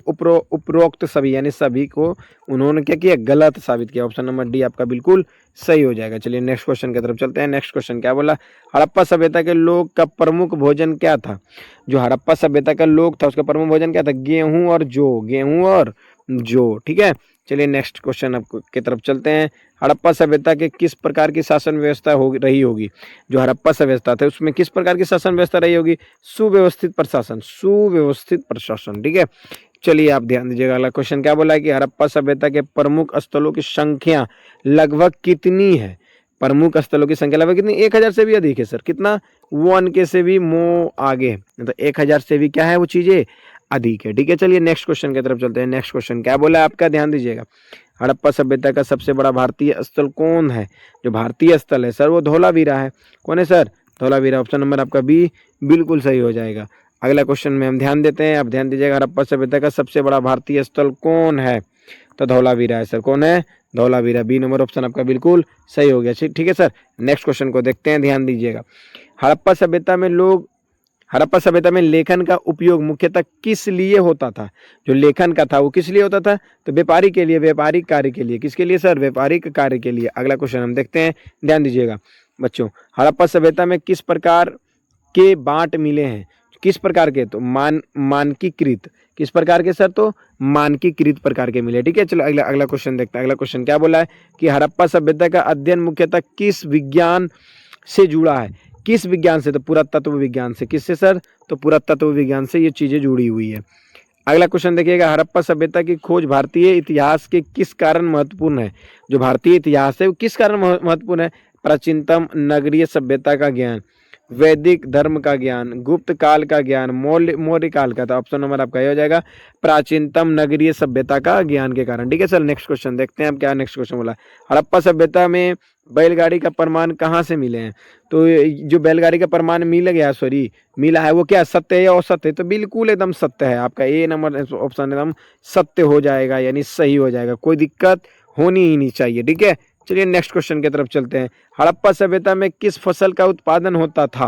उपरोक्त सभी यानी सभी को उन्होंने क्या किया, गलत साबित किया। ऑप्शन नंबर डी आपका बिल्कुल सही हो जाएगा। चलिए नेक्स्ट क्वेश्चन की तरफ चलते हैं। नेक्स्ट क्वेश्चन क्या बोला, हड़प्पा सभ्यता के लोग का प्रमुख भोजन क्या था, जो हड़प्पा सभ्यता का लोग था उसका प्रमुख भोजन क्या था, गेहूं और जौ, गेहूं और जौ, ठीक है। चलिए नेक्स्ट क्वेश्चन आपको की तरफ चलते हैं। हड़प्पा सभ्यता के किस प्रकार की शासन व्यवस्था रही होगी, जो हड़प्पा सभ्यता थे उसमें किस प्रकार की शासन व्यवस्था रही होगी, सुव्यवस्थित प्रशासन, सुव्यवस्थित प्रशासन, ठीक है। चलिए आप ध्यान दीजिएगा। अगला क्वेश्चन क्या बोला है कि हड़प्पा सभ्यता के प्रमुख स्थलों की संख्या लगभग कितनी है, प्रमुख स्थलों की संख्या लगभग कितनी, 1000 से भी अधिक है सर, कितना, 1 के से भी आगे, मतलब 1000 से भी क्या है वो चीजें अधिक है, ठीक है। चलिए नेक्स्ट क्वेश्चन की तरफ चलते हैं। नेक्स्ट क्वेश्चन क्या बोला है आपका, ध्यान दीजिएगा। हड़प्पा सभ्यता का सबसे बड़ा भारतीय स्थल कौन है, जो भारतीय स्थल है सर वो धौलावीरा है। कौन है सर, धौलावीरा। ऑप्शन नंबर आपका बी बिल्कुल सही हो जाएगा। अगला क्वेश्चन में हम ध्यान देते हैं, आप ध्यान दीजिएगा। हड़प्पा सभ्यता का सबसे बड़ा भारतीय स्थल कौन है, तो धौलावीरा है सर। कौन है, धौलावीरा, बी नंबर ऑप्शन आपका बिल्कुल सही हो गया, ठीक है सर। नेक्स्ट क्वेश्चन को देखते हैं, ध्यान दीजिएगा। हड़प्पा सभ्यता में हड़प्पा सभ्यता में लेखन का उपयोग मुख्यतः किस लिए होता था, जो लेखन का था वो किस लिए होता था, तो व्यापारी के लिए, व्यापारिक कार्य के लिए। किसके लिए सर, व्यापारिक कार्य के लिए। अगला क्वेश्चन हम देखते हैं, ध्यान दीजिएगा बच्चों। हड़प्पा सभ्यता में किस प्रकार के बांट मिले हैं, किस प्रकार के, तो मानकीकृत, किस प्रकार के सर, तो मानकीकृत प्रकार के मिले, ठीक है। चलो अगला क्वेश्चन देखते हैं। अगला क्वेश्चन क्या बोला है कि हड़प्पा सभ्यता का अध्ययन मुख्यतः किस विज्ञान से जुड़ा है, किस विज्ञान से, तो पुरातत्व विज्ञान से। किससे सर, तो पुरातत्व विज्ञान से ये चीजें जुड़ी हुई है। अगला क्वेश्चन देखिएगा, हड़प्पा सभ्यता की खोज भारतीय इतिहास के किस कारण महत्वपूर्ण है, जो भारतीय इतिहास है वो किस कारण महत्वपूर्ण है, प्राचीनतम नगरीय सभ्यता का ज्ञान, वैदिक धर्म का ज्ञान, गुप्त काल का ज्ञान, मौर्य काल का। था ऑप्शन नंबर आपका ये हो जाएगा, प्राचीनतम नगरीय सभ्यता का ज्ञान के कारण, ठीक है सर। नेक्स्ट क्वेश्चन देखते हैं अब क्या नेक्स्ट क्वेश्चन बोला। हड़प्पा सभ्यता में बैलगाड़ी का प्रमाण कहाँ से मिले हैं, तो जो बैलगाड़ी का प्रमाण मिला है वो क्या सत्य है या असत्य है, तो बिल्कुल एकदम सत्य है। आपका ए नंबर ऑप्शन एकदम सत्य हो जाएगा, यानी सही हो जाएगा, कोई दिक्कत होनी ही नहीं चाहिए, ठीक है। चलिए नेक्स्ट क्वेश्चन की तरफ चलते हैं। हड़प्पा सभ्यता में किस फसल का उत्पादन होता था,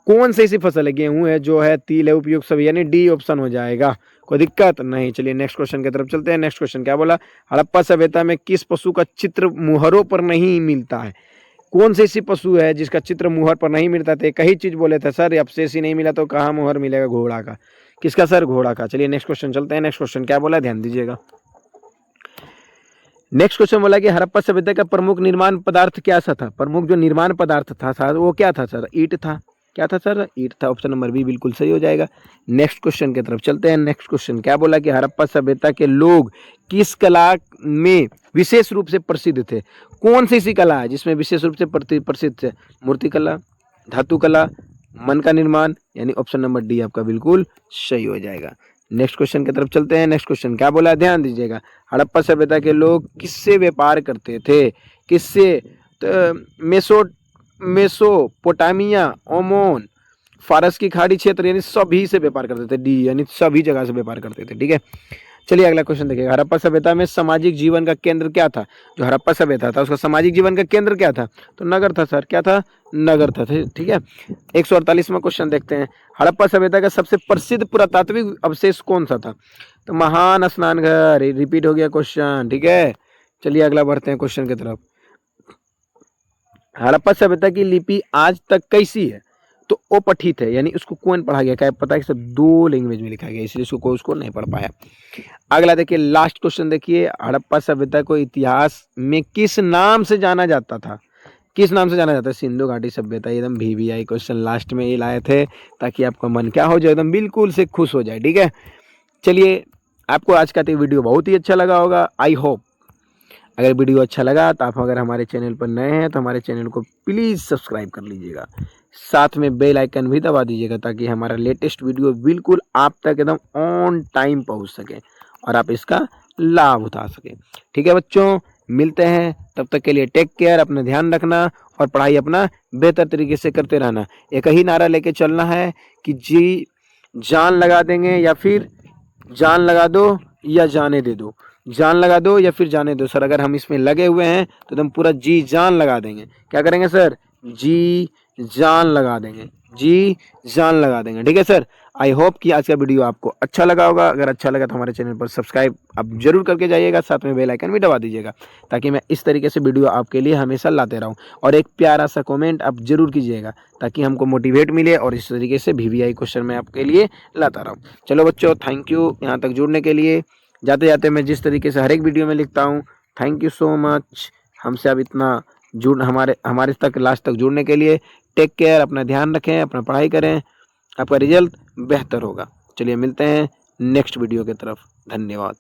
कौन सी ऐसी फसल है, गेहूं है, जो है, तिल है, उपयुक्त सभी, यानी डी ऑप्शन हो जाएगा, कोई दिक्कत नहीं। चलिए नेक्स्ट क्वेश्चन की तरफ चलते हैं। नेक्स्ट क्वेश्चन क्या बोला, हड़प्पा सभ्यता में किस पशु का चित्र मुहरों पर नहीं मिलता है, कौन सी ऐसी पशु है जिसका चित्र मुहर पर नहीं मिलता था, कई चीज बोले थे सर, अब से ही नहीं मिला तो कहाँ मुहर मिलेगा, घोड़ा का। किसका सर, घोड़ा का। चलिए नेक्स्ट क्वेश्चन चलते हैं। नेक्स्ट क्वेश्चन क्या बोला, ध्यान दीजिएगा। नेक्स्ट क्वेश्चन बोला कि हड़प्पा सभ्यता का प्रमुख निर्माण पदार्थ क्या सा था, प्रमुख जो निर्माण पदार्थ था सर वो क्या था सर, ईंट था। क्या था सर, ईंट था। ऑप्शन नंबर बी बिल्कुल सही हो जाएगा। नेक्स्ट क्वेश्चन की तरफ चलते हैं। नेक्स्ट क्वेश्चन क्या बोला कि हड़प्पा सभ्यता के लोग किस कला में विशेष रूप से प्रसिद्ध थे, कौन सी ऐसी कला है जिसमें विशेष रूप से प्रसिद्ध थे, मूर्ति कला, धातु कला, मन का निर्माण, यानी ऑप्शन नंबर डी आपका बिल्कुल सही हो जाएगा। नेक्स्ट क्वेश्चन की तरफ चलते हैं। नेक्स्ट क्वेश्चन क्या बोला, ध्यान दीजिएगा। हड़प्पा सभ्यता के लोग किससे व्यापार करते थे, किससे, तो मेसोपोटामिया, ओमोन, फारस की खाड़ी क्षेत्र, यानी सभी से व्यापार करते थे, डी यानी सभी जगह से व्यापार करते थे, ठीक है। चलिए अगला क्वेश्चन देखिएगा। हड़प्पा सभ्यता में सामाजिक जीवन का केंद्र क्या था? जो हड़प्पा सभ्यता था उसका सामाजिक जीवन का केंद्र क्या था? तो नगर था सर। क्या था? नगर था। ठीक है। 148वां क्वेश्चन देखते हैं। हड़प्पा सभ्यता का सबसे प्रसिद्ध पुरातात्विक अवशेष कौन सा था? तो महान स्नान घर। रिपीट हो गया क्वेश्चन। ठीक है। चलिए अगला बढ़ते हैं क्वेश्चन की तरफ। हड़प्पा सभ्यता की लिपि आज तक कैसी है? तो अपठित है, यानी उसको कौन पढ़ा गया? क्या पता है कि सर 2 लैंग्वेज में लिखा गया, इसलिए उसको कोई उसको नहीं पढ़ पाया। अगला देखिए, लास्ट क्वेश्चन देखिए। हड़प्पा सभ्यता को इतिहास में किस नाम से जाना जाता था? किस नाम से जाना जाता है? सिंधु घाटी सभ्यता। एकदम VVI क्वेश्चन लास्ट में ये लाए थे ताकि आपका मन क्या हो जाए, एकदम बिल्कुल से खुश हो जाए। ठीक है। चलिए, आपको आज का वीडियो बहुत ही अच्छा लगा होगा, आई होप। अगर वीडियो अच्छा लगा तो आप अगर हमारे चैनल पर नए हैं तो हमारे चैनल को प्लीज़ सब्सक्राइब कर लीजिएगा, साथ में बेल आइकन भी दबा दीजिएगा ताकि हमारा लेटेस्ट वीडियो बिल्कुल आप तक एकदम ऑन टाइम पहुंच सके और आप इसका लाभ उठा सकें। ठीक है बच्चों, मिलते हैं, तब तक के लिए टेक केयर, अपना ध्यान रखना और पढ़ाई अपना बेहतर तरीके से करते रहना। एक ही नारा लेके चलना है कि जी जान लगा देंगे या फिर जान लगा दो या जाने दे दो, जान लगा दो या फिर जाने दो। सर अगर हम इसमें लगे हुए हैं तो एकदम पूरा जी जान लगा देंगे। क्या करेंगे सर? जी जान लगा देंगे, जी जान लगा देंगे। ठीक है सर। आई होप कि आज का वीडियो आपको अच्छा लगा होगा। अगर अच्छा लगा तो हमारे चैनल पर सब्सक्राइब आप जरूर करके जाइएगा, साथ में बेल आइकन भी दबा दीजिएगा ताकि मैं इस तरीके से वीडियो आपके लिए हमेशा लाते रहूं। और एक प्यारा सा कमेंट आप जरूर कीजिएगा ताकि हमको मोटिवेट मिले और इस तरीके से VVI क्वेश्चन मैं आपके लिए लाता रहूँ। चलो बच्चों, थैंक यू यहाँ तक जुड़ने के लिए। जाते जाते मैं जिस तरीके से हर एक वीडियो में लिखता हूँ, थैंक यू सो मच हमसे अब इतना हमारे तक लास्ट तक जुड़ने के लिए। टेक केयर, अपना ध्यान रखें, अपना पढ़ाई करें, आपका रिजल्ट बेहतर होगा। चलिए मिलते हैं नेक्स्ट वीडियो की तरफ। धन्यवाद।